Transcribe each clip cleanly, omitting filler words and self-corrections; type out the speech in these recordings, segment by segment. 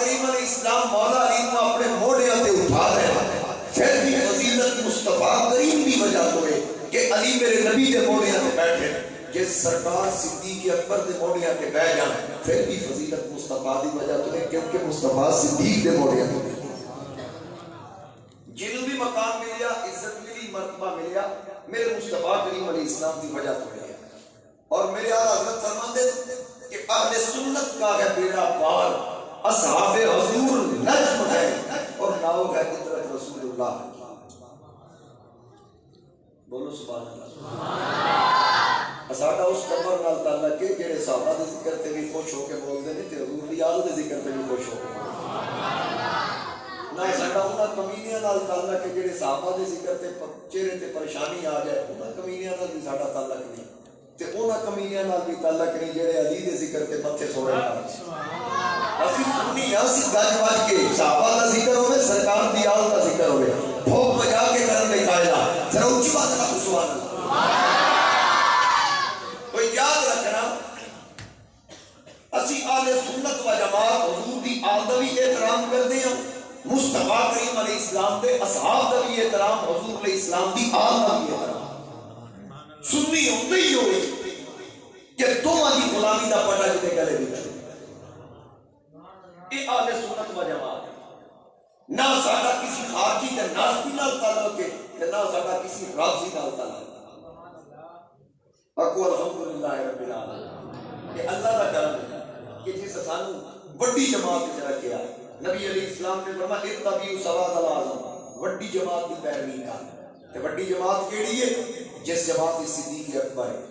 کریم علیہ السلام مولا علی کو اپنے موڑے تے اٹھا رہے ہیں، پھر بھی فضیلت مصطفیٰ کریم دی وجہ تو ہے کہ علی میرے نبی دے موڑے تے بیٹھے، جس سرکار صدیق اکبر دے موڑے تے بیٹھ جان پھر بھی فضیلت مصطفیٰ دی وجہ تو ہے، کیونکہ مصطفیٰ صدیق دے موڑے تے بیٹھے۔ جنوں بھی مقام ملیا، عزت ملی، مرتبہ ملیا، میرے مصطفیٰ کریم علیہ السلام کی وجہ تو ہے۔ اور میرے آقا حضرت فرماتے کہ اہل سنت کا ہے بیڑا پار، اصحاب حضور نجم ہے اور ناؤ ہے قدرت رسول اللہ۔ بولو سبحان اللہ۔ ساڈا اس قبر نال تعلق ہے جڑے صحابہ دے ذکر تے بھی خوش ہو کے بولدے نے تے حضور دی یاد دے ذکر تے بھی خوش ہو کے نہ ساڈا انہاں کمینیاں نال تعلق ہے جڑے صحابہ دے ذکر تے چہرے تے پریشانی آ جائے، انہاں کمینیاں نال بھی ساڈا تعلق نہیں تے انہاں کمینیاں نال بھی تعلق نہیں جڑے علی دے ذکر تے متھے سوڑے اسی سنی اسی گج وج کے صحابہ دا ذکر ہوے، سرکار دی آل دا ذکر ہوے، بھوک بجا کے کرن دے قائلہ ذرا اونچی بات نہ سبحان اللہ۔ تو یاد رکھنا اسی اہل سنت و جماعت حضور دی آل دا بھی احترام کردے ہیں، مصطفیٰ کریم علیہ السلام دے اصحاب دا بھی احترام، حضور علیہ السلام دی آل دا بھی احترام۔ سنی ہوندے ہی ہوئے کہ دوواں دی غلامی دا پٹا جتے گلے بھی کرے، یہ اہل سنت و جماعت ہے۔ نہ ساڈا کسی خارجی تے ناسبی نال تعلق ہے نہ ساڈا کسی رافضی نال تعلق ہے۔ اکو الحمدللہ رب العالمین کہ اللہ دا کرم ہے کہ جس سانو بڑی جماعت وچ رکھیا، نبی علیہ السلام نے فرمایا اتبعوا صراط الاعظم، بڑی جماعت دی پیروی کر۔ تے بڑی جماعت کیڑی ہے؟ جس جماعت صدیق اکبر ہے،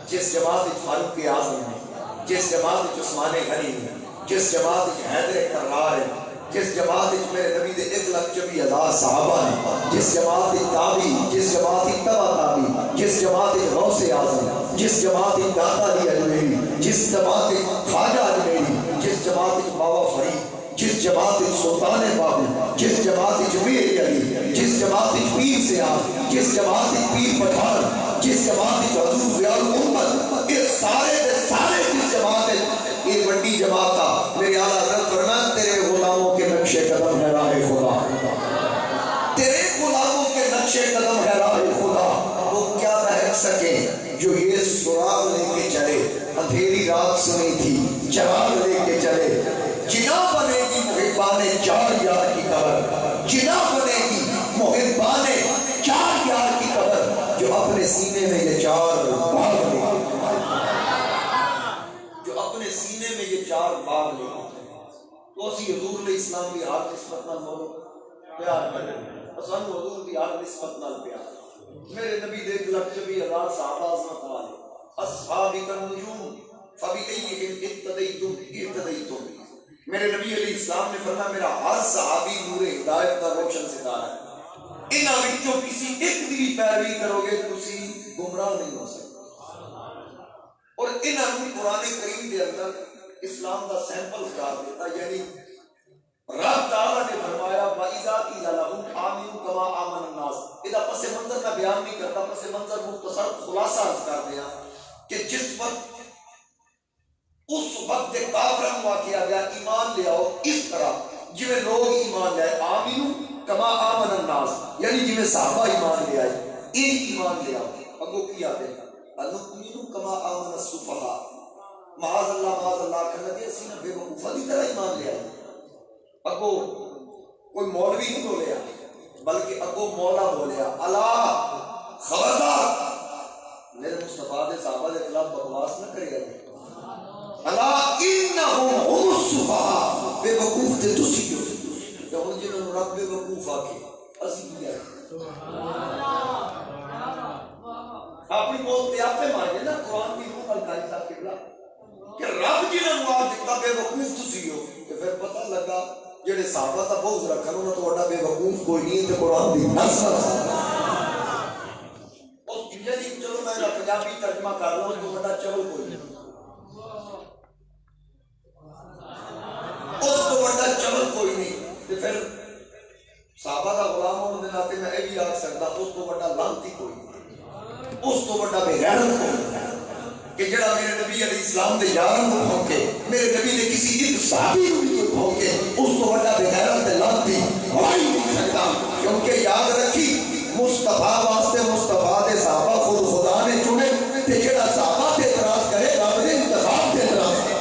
جس جماعت فاروق اعظم ہے، جس جماعت عثمان غنی ہے، جس جماعت حیدر کرار ہے، جس جماعت میرے نبی دے 1,24,000 صحابہ ہیں، جس جماعت تابعی، جس جماعت تبع تابعی، جس جماعت غوث اعظم، جس جماعت داتا علی اجمیری، جس جماعت خواجہ اجمیری، جس جماعت بابا فرید، جس جماعت سلطان بابل، جس جماعت میر علی، جس جماعت پیر سیاح، جس جماعت پیر پٹھان، جس جماعت حضور ضیاء الامت، یہ سارے دے سارے جس جماعت یہ بڑی جماعت کا میرے اعلیٰ حضرت فرمایا تیرے غلاموں کے نقش قدم ہے راہ خدا، تیرے غلاموں کے نقش قدم ہے راہ خدا، وہ کیا بہک سکے جو یہ سراغ لے کے چلے، اندھیری رات سنی تھی چراغ لے کے چلے، جنا بنے گی محبان چار یار کی قبر، جنا بنے گی محبان چار یار کی قبر، جو اپنے سینے میں یہ چار باغ لے، جو اپنے سینے میں یہ چار باغ لے۔ تو اسی حضور علیہ السلام کی ہاتھ نسبت نال بولو پیار کریں، اسان حضور کی ہاتھ نسبت نال پیار۔ میرے نبی دے 1,24,000 صحابہ عظمت والے، اصحابک النجوم فبأیہم اقتدیتم اہتدیتم۔ میرے نبی علیہ السلام نے فرمایا میرا ہر صحابی نور ہدایت کا روشن ستارہ ہے، انہاں وچوں کسی ایک دی بھی پیروی کرو گے تسی گمراہ نہیں ہو سکتے۔ اور انہاں نے قرآن کریم کے اندر اسلام کا سیمپل قرار دیتا، یعنی رب تعالیٰ نے فرمایا وَإِذَا قِيلَ لَهُمْ آمِنُوا كَمَا آمَنَ النَّاسُ۔ ادا پس منظر میں بیان نہیں کرتا، پس منظر مختصر خلاصہ عرض کر دیا کہ جس وقت اس وقت کافروں کو کیا گیا ایمان لے آؤ اس طرح جویں لوگ ایمان لے آئے، آمنوا کما آمن الناس، یعنی جویں صحابہ ایمان لے آئے یہ ایمان لے آؤ۔ اگو کیا دے انُؤْمِنُ کما آمن السفہاء، معاذ اللہ کہنا کہ اسی نے بے وقوفہ دی طرح ایمان لے آئے۔ اگو کوئی مولوی نہیں بولیا بلکہ اگو مولا بولیا، اللہ خبردار میرے مصطفیٰ دے صحابہ دے خلاف بکواس نہ کرے گا، اللہ انہم هم السفہاء، بے وقوف تے تسی کیوں کہ ہن جنہوں نے رب بے وقوف آکے اسی کی ہے اپنی بول تے آپ پہ مارے نا قرآن کی روح القاری صاحب کے بلا کہ رب جنہوں نے آج دیکھتا بے وقوف تسی ہو، کہ پھر پتہ لگا جڑے صحابہ تا بغض رکھن انہاں تو بڑا بے وقوف کوئی نہیں تے قرآن دی نص اس جی چلو میں پنجابی ترجمہ کر رہا ہوں تو بڑا چول کوئی نہیں، اس تو بڑا چول کوئی نہیں، تے پھر صحابہ دا غلام ہونے دے ناتے میں یہ بھی آکھ سکتا اس تو بڑا لعنتی کوئی نہیں، اس تو بڑا بے غیرت کوئی نہیں کہ جڑا میرے نبی علیہ السلام دے یاروں کو کے میرے نبی نے کسی ایک صحابی کو بھی بھونکے اس کو بڑا بغیرت لعنت تھی ہوئی نہیں سکتا، کیونکہ یاد رکھی مصطفیٰ واسطے مصطفیٰ دے صحابہ خود خدا نے چنے تے جڑا صحابہ تے اعتراض کرے رب دے انتخاب تے اعتراض کرے،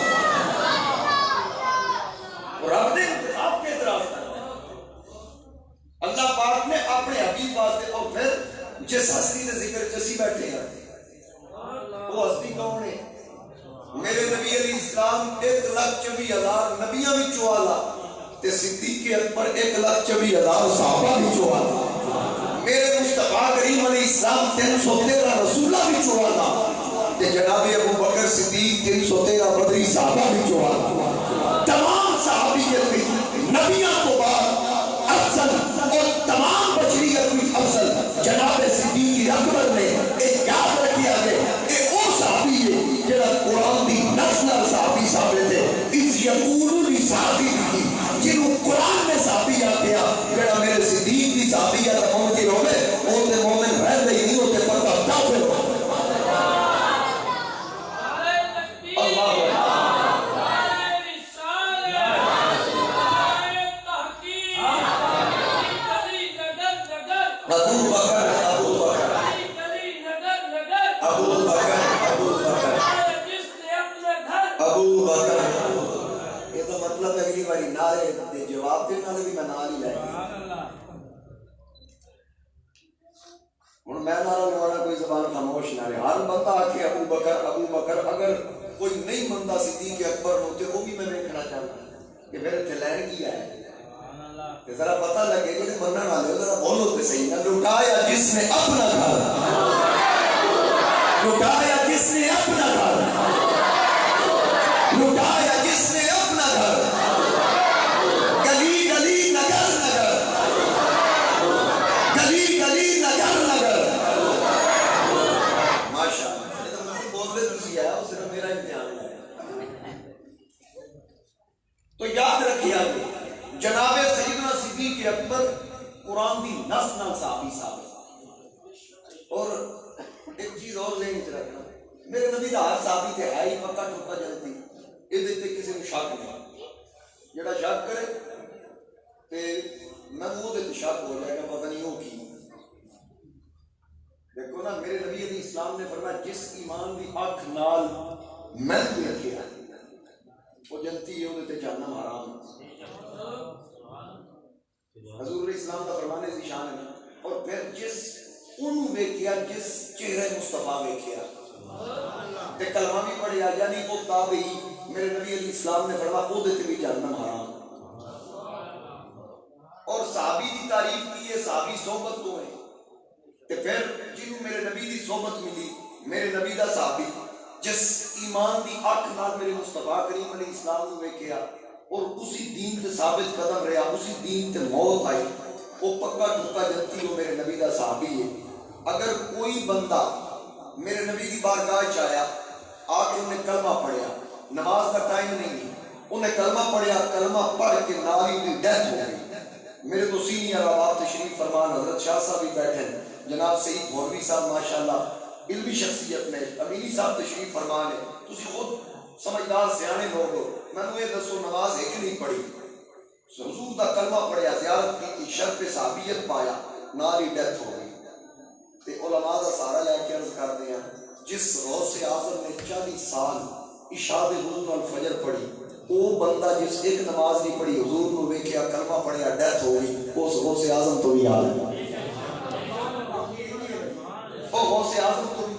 رب دے انتخاب تے اعتراض کرے۔ اللہ پاک نے اپنے حبیب واسطے، اور پھر جس ہستی نے ذکر جسی بیٹھے ہیں وہ ہستی کون ہے؟ میرے نبی علیہ السلام 1,24,000 نبیاں بھی چوالا تے صدیق اکبر 1,24,000 صحابہ بھی چوالا، میرے مصطفیٰ کریم علیہ السلام 313 رسولہ بھی چوالا تے جناب ابو بکر صدیق 313 بدری صحابہ بھی چوالا۔ تمام صحابیت بھی نبیاں کو بعد افضل اور تمام بشریت بھی افضل جناب صدیق اکبر نے ایک یاد رکھیا ہے، ایک وہ صحابی ہے جڑا قرآن دی نسل صحابی ثابت ہے، اس یقول لی صحابی بھی جنہوں قرآن میں صحابی آکیا جڑا میرے صدیق دی صحابی آتا ممکن ہوئے ہوتے مومن رہ دے نہیں ہوتے پتہ کافر ہو۔ اللہ نعرے دے جواب دینا بھی میں نال ہی لائے ہوں میں نعرہ لگانا کوئی زبان خاموش نہ رہے، ہر بندہ آکھے ابو بکر، اگر کوئی نہیں منتا صدیق اکبر ہوتے وہ بھی میں دیکھنا چاہتا کہ پھر اتنے لین کی آئے ذرا پتہ لگے جی منع والے ذرا بولو تو صحیح نہ لٹایا جس نے اپنا گھر، لٹایا جس نے اپنا گھر، لٹایا جس نے اپنا گھر، گلی گلی نگر نگر، گلی گلی نگر نگر، ماشاء اللہ یہ تو مجھے بولتے تسی آیا وہ صرف میرا امتحان ہے۔ تو یاد رکھیے جناب سیدنا صدیق اکبر قرآن دی نص نال صحابی ثابت، اور ایک چیز اور ذہن چ رکھنا، میرے نبی دا ہر صحابی تے ہے ہی پکا ٹھکا جلدی، یہ تے کسی نے شک نہیں، جڑا شک کرے تے میں وہ تے شک ہو جائے گا پتہ نہیں وہ کی۔ دیکھو نا میرے نبی علیہ السلام نے فرمایا جس ایمان دی اکھ نال میں دیکھیا وہ جنتی ہے وہ تے جہنم حرام ہے۔ حضور علیہ السلام کا فرمانے سے شان ہے، اور پھر جس انہوں ویکھیا جس چہرے مصطفیٰ ویکھیا تے کلمہ بھی پڑھیا یعنی وہ تابعی میرے نبی علیہ السلام نے فرمایا وہ دیتے بھی جہنم حرام۔ اور صحابی کی تعریف کی ہے، صحابی صحبت تو ہے تے پھر جنہوں میرے نبی دی صحبت ملی، میرے نبی دا صحابی جس ایمان دی اکھ نال میرے مصطفیٰ کریم علیہ السلام نے ویکھیا اور اسی دین تے ثابت قدم رہا، اسی دین تے موت آئی، وہ پکا ٹھکا جنتی وہ میرے نبی دا صحابی ہے۔ اگر کوئی بندہ میرے نبی دی بارگاہ آیا آ کے انہیں کلمہ پڑھیا، نماز کا ٹائم نہیں، انہیں کلمہ پڑھیا، کلمہ پڑھ کے نال ہی ڈیتھ ہو گئی۔ میرے تو سینئر آباد تشریف فرمان حضرت شاہ صاحب بھی بیٹھے ہیں، جناب سعید بھولوی صاحب ماشاءاللہ علمی شخصیت میں، امینی صاحب تشریف فرمان ہے، تسی خود سمجھدار سیانے لوگ ہو، میں نے یہ دسو نماز ایک نہیں پڑھی، حضور دا کلمہ پڑھیا، زیارت کی، شرف صحابیت پایا، نال ہی ڈیتھ ہو گئی۔ تے علماء دا سارا لے کے عرض کر دیا جس غوث اعظم نے 40 سال عشاء دے حضور الفجر پڑھی، وہ بندہ جس ایک نماز نہیں پڑھی حضور کو ویکھیا کلمہ پڑھیا ڈیتھ ہو گئی، اس غوث اعظم تو بھی یاد ہے، وہ غوث اعظم تو بھی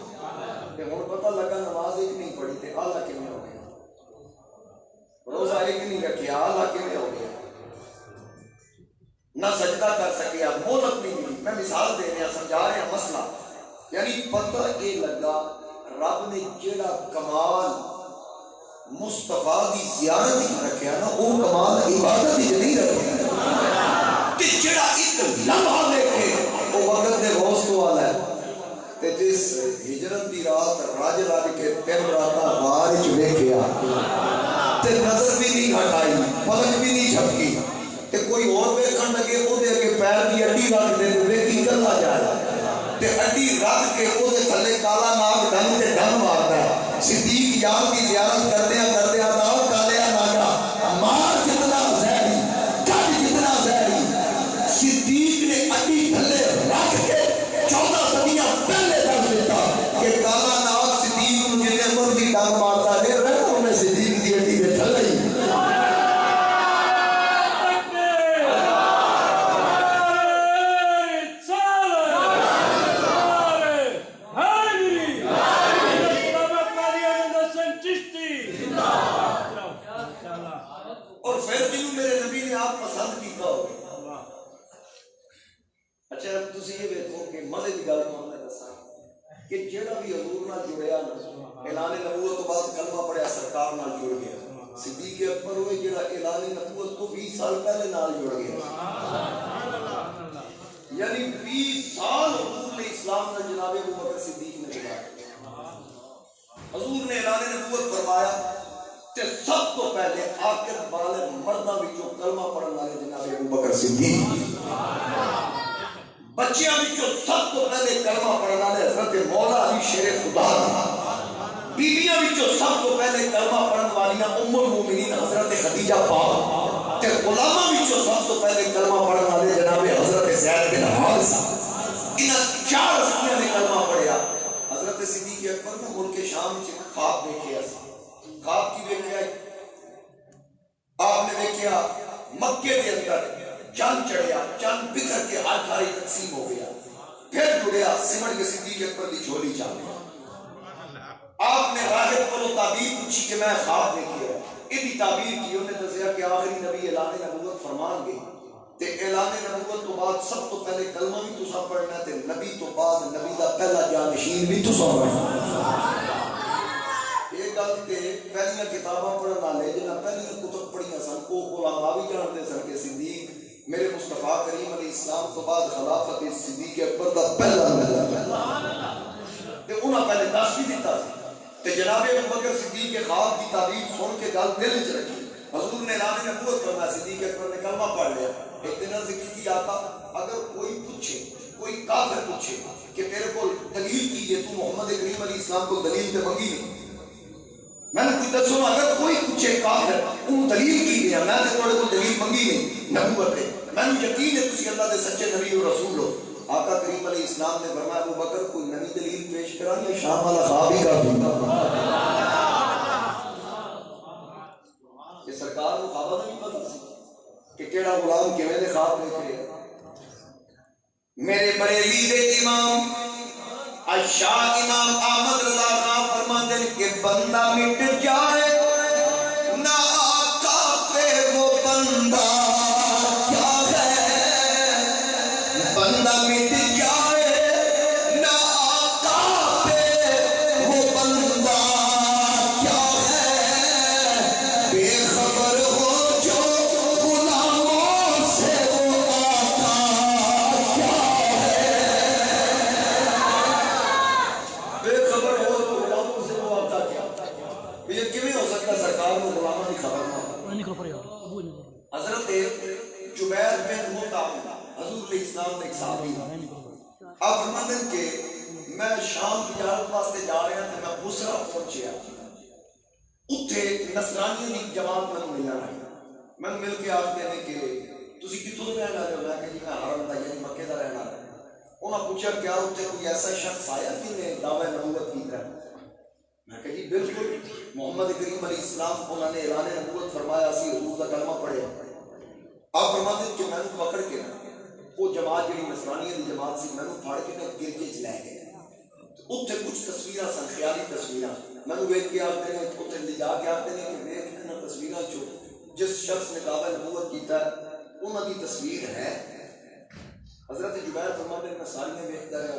کہ ہوں پتہ لگا نماز ایک نہیں پڑھی تے آلہ کیوں ہو گیا، روزہ ایک نہیں رکھیا آلہ کیوں ہو گیا، نہ سجدہ کر سکیا، مہلت نہیں ملی۔ میں مثال دے رہا سمجھا رہا مسئلہ، یعنی پتہ یہ لگا رب نے جڑا کمال مصطفیٰ دی زیارت ہی رکھیا نا وہ کمال عبادت ہی نہیں رکھیا، کہ جڑا ایک لمحہ دیکھے وہ وقت دے غوث تو والا ہے، تے جس ہجرت دی رات راج راج کے 3 راتاں غار وچ ویکھیا تے نظر بھی نہیں ہٹائی، پلک بھی نہیں جھپکی، تے کوئی اور ویکھن لگے وہ دے کے پیر دی اڈی رکھ دے ویکھی کلا جائے تے اڈی رکھ کے وہ دے تھلے کالا ناگ ڈنگ تے ڈنگ ماردا ہے۔ صدیق یار کی زیارت کردیاں کردیاں نال مزے کی گل میں دسا کہ جہاں بھی حضور نال جڑیا نا اعلان نبوت تو بعد کلمہ پڑھیا سرکار نال جڑ گیا. صدیق اکبر ہوئے جہاں اعلان نبوت تو 20 سال پہلے نال جڑ گیا. یعنی 20 سال حضور نے اسلام نال جناب ابو بکر صدیق نے گزارے. حضور نے اعلان نبوت فرمایا تے سب تو پہلے آخر والے مرداں وچوں کلمہ پڑھن والے جناب ابو بکر صدیق. بچیاں وچوں سب تو پہلے کلمہ پڑھن والے حضرت مولا علی شیر خدا. بیویاں وچوں سب تو پہلے کلمہ پڑھن والیاں ام المومنین حضرت خدیجہ پاک. تے غلاماں وچوں سب تو پہلے کلمہ پڑھن والے جناب حضرت زید بن حارثہ. انہاں 4 ہستیاں نے کلمہ پڑھیا. حضرت صدیق اکبر نے ملک شام وچ خواب دیکھیا. خواب کی دیکھا آپ نے دیکھا مکے کے اندر چند چڑھیا, چند بکھر کے ہاتھ ہاری تقسیم ہو گیا, پھر جڑیا سمٹ کے صدیق اکبر کی جھولی چل گیا. آپ نے راہب کو تعبیر پوچھی کہ میں خواب دیکھی ہے. یہ تعبیر کی انہوں نے دسیا کہ آخری نبی اعلان نبوت فرمان گئی تے اعلان نبوت تو بعد سب تو پہلے کلمہ بھی تساں پڑھنا تے نبی تو بعد نبی دا پہلا جانشین بھی تساں پڑھنا. پہلیاں کتاباں پڑھن والے جنہیں پہلیاں کتب پڑھیاں سن وہ علماء بھی جانتے سن کہ صدیق میرے مصطفیٰ کریم علیہ السلام تو بعد خلافت صدیق اکبر دا پہلا نبی تے انہاں پہلے دس بھی دیتا سی. تے جناب ابو بکر صدیق کے خواب کی تعبیر سن کے گل دل وچ رکھی. حضور نے اعلان نبوت فرمایا, صدیق اکبر نے کلمہ پڑھ لیا. ایک دن ذکر کی آتا اگر کوئی پوچھے, کوئی کافر پوچھے کہ تیرے کو دلیل کی ہے, تو محمد کریم علیہ السلام کو دلیل تے منگی نہیں, میں نے کچھ دسو اگر کوئی پوچھے کافر ان دلیل کی دیا, میں نے تھوڑے کو دلیل منگی نہیں نبوت ہے, میں نے یقین ہے تسی اللہ دے سچے نبی اور رسول ہو. آقا کریم علیہ السلام نے فرمایا ابو بکر کوئی نئی دلیل پیش کرانی ہے, شام والا خواب ہی کر دوں. یہ سرکار کو خواب نہیں پتا سی کہ کیڑا غلام کیویں دے خواب دیکھے. میرے بریلی دے امام شاہ امام احمد رضا خان فرماتے ہیں کہ بندہ مٹ جائے نہ آقا پہ وہ بندہ کیا ہے, بندہ مٹ جائے نہ آقا پہ وہ بندہ کیا ہے, بے خبر ہو جو غلاموں سے وہ آقا کیا ہے. بے خبر ہو تو غلاموں سے وہ آتا کیا. یہ کیوں ہو سکتا سرکار کو غلاموں کی خبر نہ ہو. حضرت جبیر بن مطعم حضور علیہ السلام نے ایک صحابی آپ فرماتے ہیں کہ میں شام تجارت واسطے جا رہا تھا, میں بصرہ پہنچیا, اتھے نصرانیوں کی جماعت میں ملنا رہی. میں مل کے آختے ہیں کہ تسی کتوں رہنے والے ہو؟ میں کہ جی میں حرم دا یعنی مکے دا رہنا رہا. انہوں نے پوچھا کیا اتنے کوئی ایسا شخص آیا جن نے دعوی نبوت کیتا ہے؟ میں کہ جی بالکل, محمد کریم علیہ السلام انہوں نے اعلان نبوت فرمایا, اسی حضور کا کلمہ پڑھے. آپ فرماتے ہیں کہ میں نے پکڑ کے وہ جماعت جی نصرانیہ کی جماعت سی, میں نے پھاڑ کے گرجے چ لے گئے. اتنے کچھ تصویراں سن, خیالی تصویراں. میں نے ویکھ کے آتے ہیں اتنے لے جا کے آتے ہیں کہ ویکھ ان تصویراں چو جس شخص نے دعوی نبوت کیتا ہے انہوں کی تصویر ہے. حضرت جبیر فرماتے ہیں میں ساریاں ویکھتا رہا,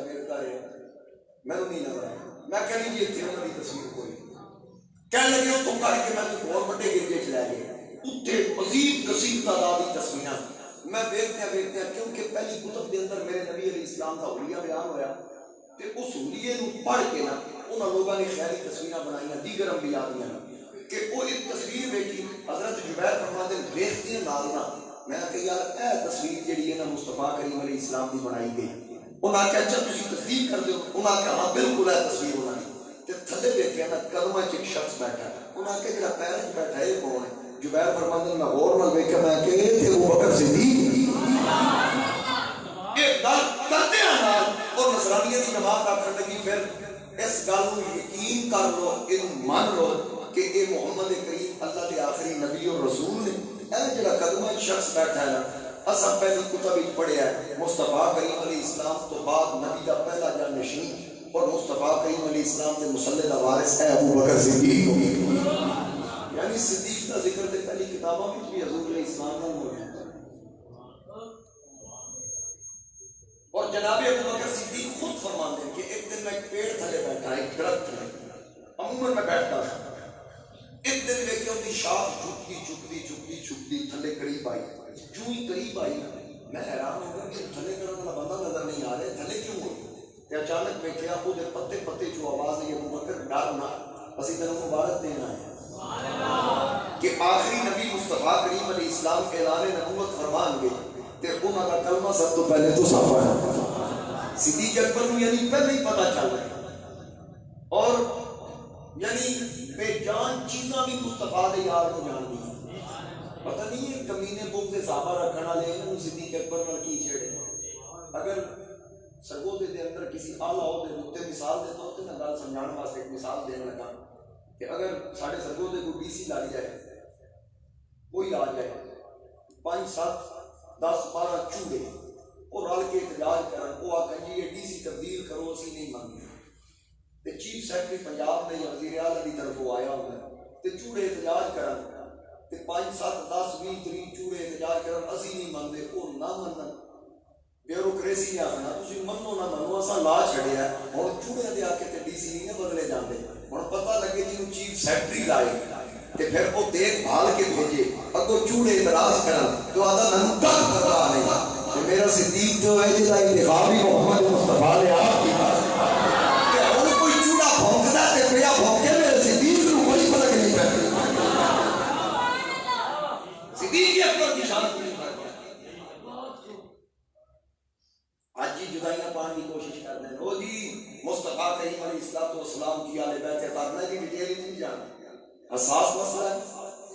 میں نے نہیں نظر آیا. میں کہہ لیجیے اتنے انہوں کی تصویر کوئی کہنے لگے اتوں کر کے میں بہت بڑے گرجے چ لے گئے. اتنے مزید کثیر تعداد کی تصویراں میں ویکھدیا کیونکہ پہلی کتب کے اندر میرے نبی علیہ السلام کا حلیہ بیان ہویا تے اس حلیے نو پڑھ کے نا انہاں لوگاں نے خیالی تصویراں بنائیاں دیگر انبیاء دیاں کہ وہ ایک تصویر ویکھی. حضرت جبیر فرماتے ہیں ویکھدے نال نا میں کہ یار اے تصویر جڑی ہے نا مصطفیٰ کریم علیہ السلام دی بنائی گئی. انہاں کہ اچھا تسی تصدیق کر دیو. انہاں کہ ہاں بالکل ہے تصویر انہاں دی. تے تھلے ویکھیا نا قدمہ چ ایک شخص بیٹھا. انہاں کہ جڑا پیر وچ بیٹھا ہے کون ہے؟ جبیر فرماتے ہیں میں غور نال ویکھیا, میں کہ اے تے ابو بکر صدیق. یہ گل کرتے ہیں اور نصرانیہ کی جماعت آخر لگی پھر اس گل کو یقین کر لو, ان مان لو کہ یہ محمد کریم اللہ کے آخری نبی اور رسول نے. اے جڑا قدمہ شخص بیٹھا ہے نا اساں پہلی کتب وچ پڑھیا ہے مصطفیٰ کریم علیہ السلام تو بعد نبی دا پہلا جانشین اور مصطفیٰ کریم علیہ السلام کے مصلی دا وارث ہے ابو بکر صدیق. یعنی صدیق کا ذکر تے پہلی کتابوں میں بھی حضور علیہ السلام کا موجود ہے. اور جناب ابو بکر صدیق خود فرماتے ہیں کہ ایک دن میں ایک پیڑ تھلے بیٹھا، ایک درخت تھلے، عموماً میں بیٹھتا تھا، ایک دن دیکھے ان کی شاخ جھکتی تھلے قریب آئی، جو ہی قریب آئی میں حیران ہو گیا کہ تھلے کرنے والا بندہ نظر نہیں آ رہا، تھلے کیوں ہوئی؟ تے اچانک میں کیا وہ پتے پتے جو آواز ہے ابو بکر ڈرنا اسی طرح مبارک دینا ہے کہ آخری نبی مصطفیٰ کریم علیہ السلام اعلان نبوت فرمان گئے تے انہاں کا کلمہ سب تو پہلے تو صاف ہے صدیق اکبر کو یعنی پہلے ہی پتہ چل رہا ہے، اور یعنی بے جان چیزاں بھی مصطفیٰ دے یار کو جان دی پتہ نہیں ہے کمینے بوگ دے صحابہ رکھن والے انہوں صدیق اکبر نال کی چھڑے۔ اگر سرگوتے دے اندر کسی اعلیٰ عہدے ہوتے مثال دیتا ہوتے نا گل سمجھانے واسطے ایک مثال دینے لگا کہ اگر ساڑھے سرگوتے کو ڈی سی لگ جائے کوئی آ جائے 5 7 10 12 چوڑے اور رل کے احتجاج کرن وہ آکھن جی یہ ڈی سی تبدیل کرو اسی نہیں مانتے تے چیف سیکرٹری پنجاب نے یا وزیر اعلیٰ کی طرف آیا ہوگا تے چوڑے احتجاج کرن تے 5 7 10 20 30 چوڑے احتجاج کرن اسی نہیں مانتے وہ نہ منن بیوروکریسی نے آخنا تسی منو نہ منو اساں لا چھڑیا ہن چوڑے دے آ کے تے ڈی سی نہیں بدلے جاندے ہن پتہ لگے جی چیف سیکرٹری لائے تے پھر وہ دیکھ بھال کے بھیجے اگوں چوڑے اعتراض کرن تو آدھا نن تک پرواہ نہیں کہ میرا صدیق جو ہے جس کا انتخاب ہی محمد مصطفیٰ نے آپ کیتا کہ ہن کوئی چوڑا بھونکدا تے پیا بھونکے میرے صدیق نوں کوئی فرق نہیں پیندا صدیق اکبر کی شان پوری کر گیا آج جی جدائیاں پانے کی کوشش کر دیں وہ جی مصطفیٰ کریم علیہ السلام کی آل بیت اطہارہ کی ڈیٹیل نہیں جانتے حساس مسئلہ ہے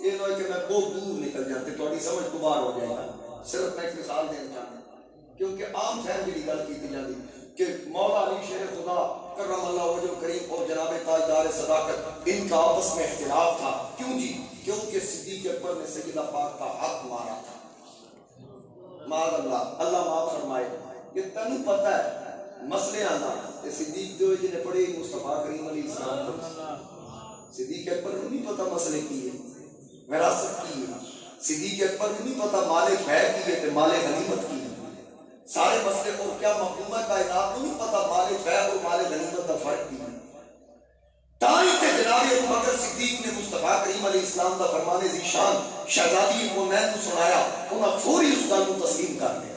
یہ نہ کہ میں بہت دور نکل جاتے تھوڑی سمجھ تو باہر ہو جائے گا صرف میں ایک مثال دینا چاہتا ہوں کیونکہ عام فہم کی گل کی جاتی کہ مولا علی شیر خدا کرم اللہ وجہ کریم اور جناب تاجدار صداقت ان کا آپس میں اختلاف تھا کیوں جی کیونکہ صدیق اکبر نے سیدہ پاک کا حق مارا تھا معاذ اللہ اللہ معاف فرمائے کہ تنوں پتہ ہے مسئلے آنا کہ صدیق جو جنہیں پڑھے مصطفیٰ کریم علیہ السلام کو صدیق اکبر کو نہیں پتہ مسئلے کی ہے وراثت کی ہے صدیق اکبر کو نہیں پتہ مال فیع کی ہے تے مال غنیمت کی ہے سارے مسئلے اور کیا محکومہ کائنات کو نہیں پتہ مال فیع اور مال غنیمت کا فرق کی ہے تاہی تے جناب ابو بکر صدیق نے مصطفیٰ کریم علیہ السلام کا فرمان ذیشان شہزادی حنین کو سنایا انہاں فوری اس گل کو تسلیم کر دیا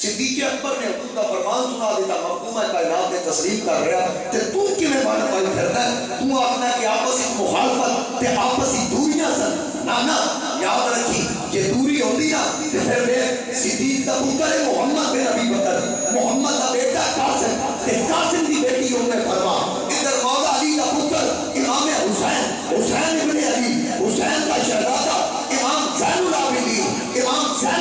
صدیق اکبر نے حضور کا فرمان سنا دیتا محکومہ کائنات نے تسلیم کر رہا تے تو کیویں بن پائی پھردا ہے تو آکھنا کہ آپسی مخالفت تے آپسی دوریاں سن نانا یاد رکھی کہ دوری ہوندی نا تے پھر میں صدیق دا پتر محمد بن ابی بکر محمد دا بیٹا قاسم تے قاسم دی بیٹی ام فرما ادھر مولا علی دا پتر امام حسین ابن علی حسین کا شہزادہ امام زین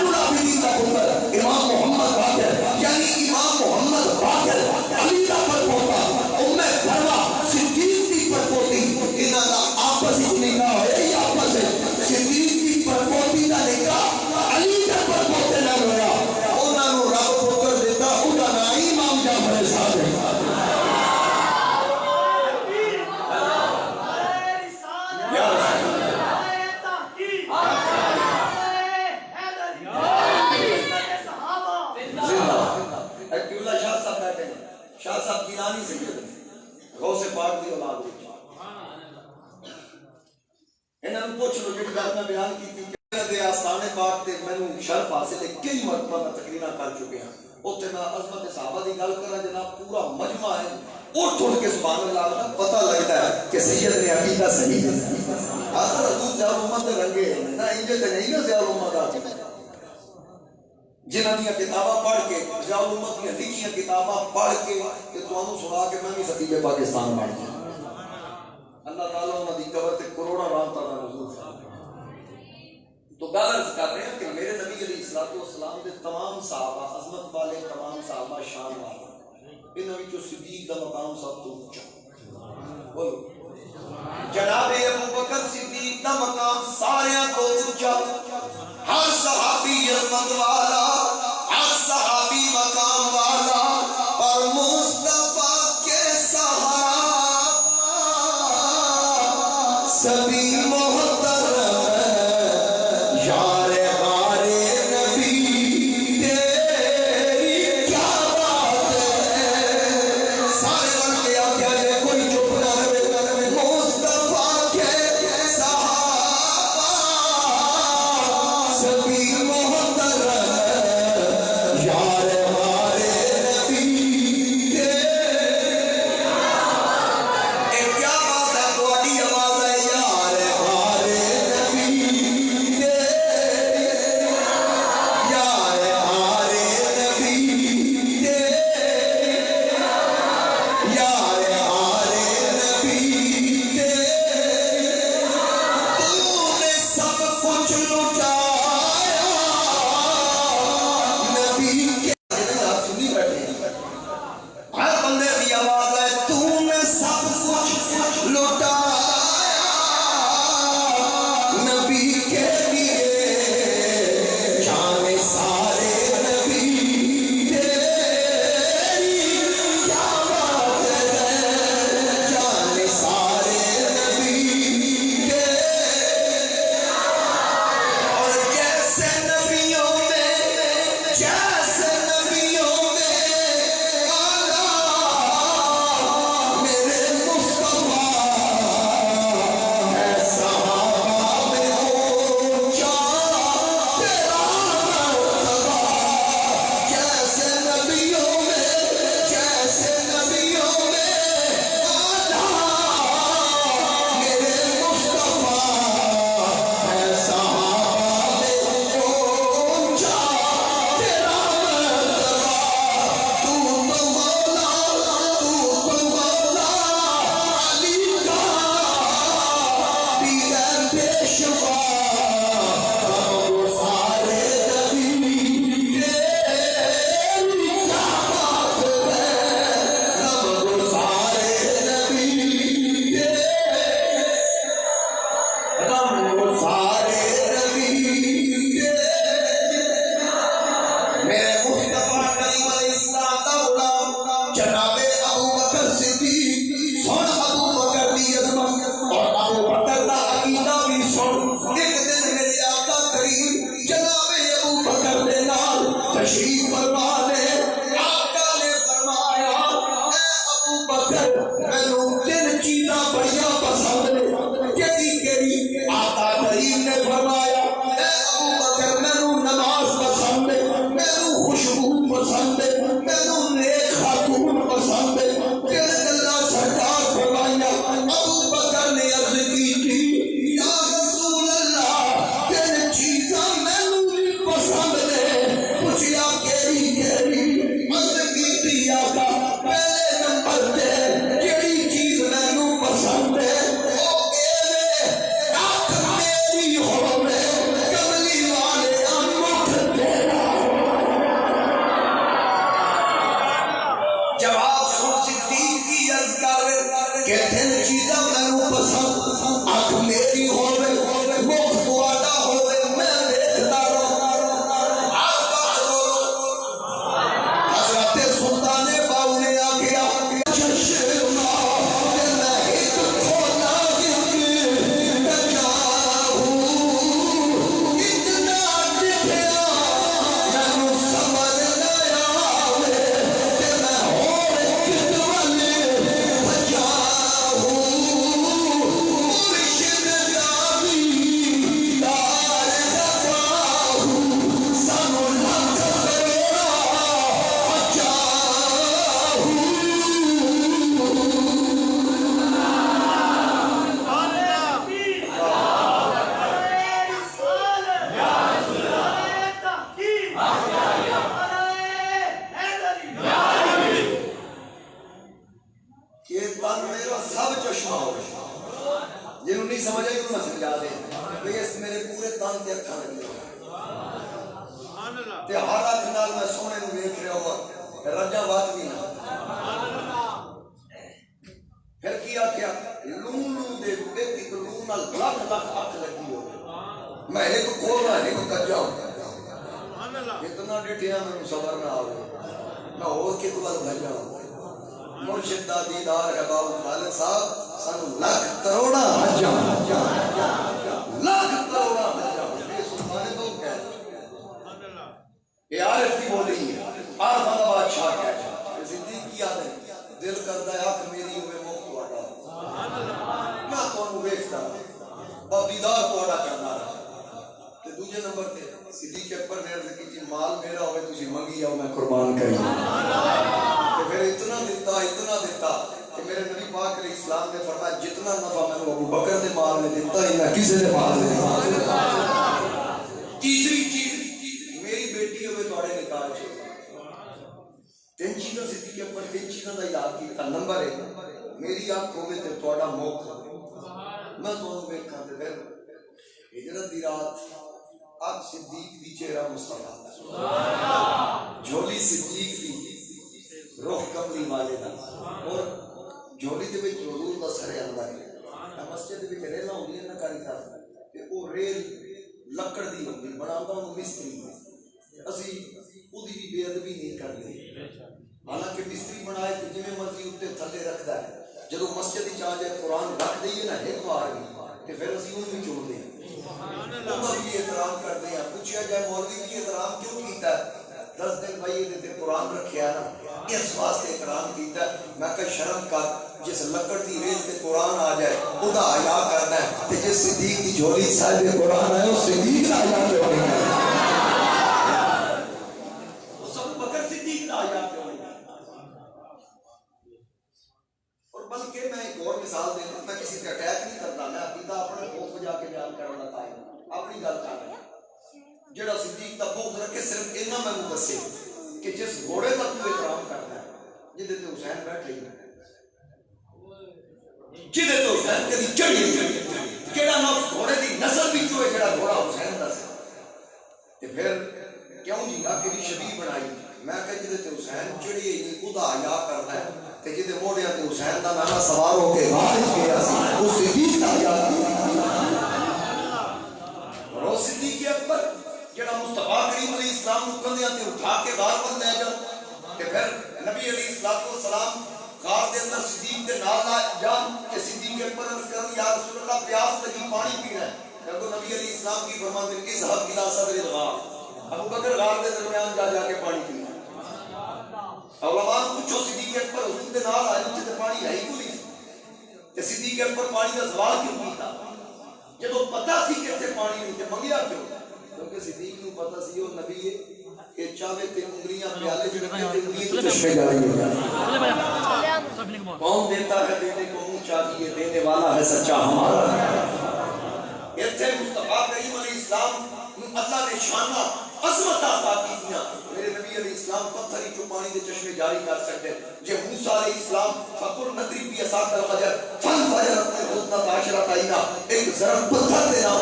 العابدین کا پتر امام محمد باقر یعنی امام محمد باقر علی کا پرپوتا ام فرما صدیق دی پرپوتی انہاں دا آپس وچ نکاح ہویا ہی آپس صدیق دی پرپوتی دا نکاح علی دے پرپوتے نال ہویا انہاں نوں رب پتر دیتا انہاں دا امام جعفر صادق شاہ صاحب گیلانی سے غوث پاک دی اولاد ہوئی انہاں نوں پوچھ لو جڑی گل میں بیان کیتی کہ دے آستانے پاک تے مینوں شرف حاصل ہے کئی مرتبہ میں تقریراں کر چکے ہاں اوتھے میں عظمت صحابہ دی گل کراں جناب پورا مجمع ہے اٹھ اٹھ کے سبحان اللہ کا پتہ لگتا ہے کہ سید نے عقیدہ صحیح ہے آخر حضور ضیاء الامت دے رنگے ہیں نا انجے تے نہیں نا ضیاء الامت دا جنہاں دیا کتاباں پڑھ کے ضیاء الامت کی لکھیاں کتاباں پڑھ کے کہ تانوں سنا کے میں بھی خطیب پاکستان بن گیا اللہ تعالیٰ انہاں دی قبر تے کروڑاں رحمتاں دا نزول تو گل عرض کر رہے ہیں کہ میرے نبی علیہ الصلوۃ والسلام دے تمام صحابہ عظمت والے تمام صحابہ شان والے انہاں وچوں صدیق دا مقام سب تو اونچا بولو جناب ابو بکر صدیق دا مقام سارے تو اونچا ہر صحابی عظمت والا ہر صحابی مقام والا اور مصطفیٰ کے صحابہ سبھی محترم یار غار نبی تیری کیا بات سبھی محترم یار ہمارے نبی کے. کیا بات ہے تھوڑی آواز ہے یار ہمارے نبی کے یار ہمارے نبی کے یار ہمارے نبی کے. تو نے سب کچھ لٹایا نبی کے. آپ سنی بیٹھے ہر بندے کی آواز ہے تو نے سب کچھ لٹایا نبی کے لیے. جان سارے نبی تیری کیا بات ہے جان سارے نبی کے. اور جیسے نبیوں میں آلہ میرے مصطفیٰ ہے صحابہ میں اونچا تیرا مرتبہ. جیسے نبیوں میں آلہ میرے مصطفیٰ ہے صحابہ میں اونچا تیرا مرتبہ. تو مولا علی کا دیگر پیشوا. ہم سارے نبی تیری کیا بات ہے ہم سارے نبی ہم سارے نبی میرے مصطفیٰ کریم علیہ السلام دا غلام جناب ابو بکر صدیق. سن ابو بکر دی عظمت اور ابو بکر دا عقیدہ بھی سن. ایک دن میرے آقا کریم جناب ابو بکر دے نال تشریف فرما لے. آقا نے فرمایا اے ابو بکر مینوں تین چیزاں بڑیاں پسند نے. کیڑی آقا کریم نے فرمایا اے ابو بکر مینوں نماز پسند ہے, مینوں خوشبو پسند ہے, مینوں نیک خاتون پسند ہے. تین گلاں سرکار فرمایا. ابو بکر نے عرض کی تھی یا رسول اللہ تین چیزاں مینوں بھی پسند نے. پوچھیا کیڑی عرض کی تھی آقا پہلے نمبر تے جیڑی چیز مینوں پسند ہے وہ آنکھ میری ہوے کملی والے انگوٹھ تیرا. جواب سن صدیق کی عرض کر کہ تین چیزاں مینوں پسند آنکھ میری ہوے مکھ تہاڈا ہوے میں دیکھدا رہاں. آقا حضرت سلطان باؤ نے آکھیا چشمہ تے میں ایک کھولا اتنا دکھیا مینوں سمجھ نہ آوے تے میں ہور کت ول بھجا. مرشد دا دیدار لگاؤ سانوں لکھ کروڑا بچاؤ. یہ تن میرا سب چشمہ ہو جنہوں نہیں سمجھا کہ میں سمجھا دے کہ اس میرے پورے تن تے اکھاں لگی تے ہر اکھ نال میں سونے نوں ویکھ رہا ہوا رجا بات بھی نہ. پھر کی آکھیا لولو دے بیٹی کو لون نال لکھ لکھ اکھ لگی ہو میں ایک کھولا ایک کجا اتنا ڈٹھیا میں صبر نہ آوے میں اور کت ول بھجا. مرشد دا دیدار ہے باؤ خالد صاحب سانوں لکھ کروڑا حجا لکھ کروڑا حجا. یہ سلطان تو یہ عارف کی بولی ہے. عارفاں دا بادشاہ کہہ صدیق کی آدھے دل کرتا ہے آنکھ میری ہوئے موقع والا میں تو انہوں ویکھتا اور دیدار توڑا کرنا رہا. دوجے دوسرے نمبر تے صدیق اکبر نے عرض کی مال میرا ہوئے تسی منگی آؤ میں قربان کری کہ پھر اتنا دیتا کہ میرے نبی پاک علیہ السلام نے فرمایا جتنا نفع میں ابو بکر نے مال میں دیتا ہی میں کسی نے مال میں دیتا. تیسری چیز میری بیٹی ہوئے تھوڑے نکاح چھے تین چیزوں صدیق اکبر تین چیزوں کا یاد کیا. نمبر ایک میری آنکھوں میں تے تھوڑا موقع میں دونوں بیٹھا تے پھر ہجرت دی رات اب صدیق دی چہرہ مصطفیٰ جھولی صدیق دی روح کملی والے دا اور جھولی دے وچ حضور دا سر اندر ہے. مسجد وچ ریلا ہوندی ہے نہ کاری صاحب تے او ریل لکڑ دی ہوندی بناوندا او مستری اسی اودی بھی بے ادبی نہیں کرنی. حالانکہ مستری بنائے تے جویں مرضی اوتے تھلے رکھدا ہے جدو مسجد وچ آ جائے قرآن رکھ دئیے نا ایک بار تے پھر اسی اون بھی چھوڑ دیں انہاں بھی احترام کرتے ہیں. پوچھا جائے مولوی کی احترام کیوں کیتا ہے 10 دن بھائی یہ قرآن رکھیا نا اس واسطے احترام کیتا ہے. میں کہ شرم کر جس لکڑ دی ریل تے قرآن آ جائے ادا حیا کرنا ہے تے جس صدیق دی جھولی صاحب قرآن آئے اس صدیق دا حیا کیوں نہیں ہے اس ابو بکر صدیق دا حیا کیوں نہیں ہے. اور بلکہ میں ایک اور مثال دیتا میں کسی کا اٹیک نہیں کرتا میں عقیدہ اپنے خوف بجا کے بیان کرنا تھا اپنی گل کر رہا جڑا صدیق دا بغض رکھے صرف اتنا میں نے دسے کہ جس گھوڑے کا تو احترام کرنا ہے جدے تے حسین بیٹھے ہی جدے تے حسین کدی چڑھی کیڑا نفس گھوڑے دی نسل بھی جو ہے جڑا گھوڑا حسین دا سی تے پھر کیوں جی آخری شبیہ بنائی میں کہ جدے تے حسین چڑھی ہی خدا حیا کرنا ہے تے جدے موڑیاں تے حسین دا نانا سوار ہو کے خارج گیا سی اس صدیق دا حیا اور وہ صدیق اکبر جڑا مصطفیٰ کریم علیہ السلام کو کندھیاں تے اٹھا کے غار پر لے جا کہ پھر نبی علیہ السلام غار دے اندر صدیق دے نال جا کہ صدیق اکبر عرض کرن یا رسول اللہ پیاس لگی پانی پینا ہے کہ نبی علیہ السلام کی فرمان دے کہ صاحب کی صدر الغار ابو بکر غار دے درمیان جا کے پانی پینا علماء پوچھو صدیق اکبر حضور دے نال آئے تے پانی ہے ہی کوئی تے صدیق اکبر پانی دا سوال کیوں کیتا جدوں پتہ سی کہ تے پانی نہیں تے منگیا کیوں کیونکہ صدیق کو پتہ سی وہ نبی ہے کہ چاہے تے انگلیاں پیالے جو رکھے تے انگلیاں چشمے جاری ہو جائے. کون دیتا ہے دینے کو منہ چاہیے دینے والا ہے سچا ہمارا. اتنے مصطفیٰ کریم علیہ السلام اللہ نے شانہ عظمت عطا کی دیا. میرے نبی علیہ السلام پتھر ہی جو پانی دے چشمے جاری کر سکتے جے موسیٰ علیہ السلام فقر نتری بھی اساق الفجر فن فجر اپنے حسنت عشرت آئینہ ایک ضرب پتھر دے نام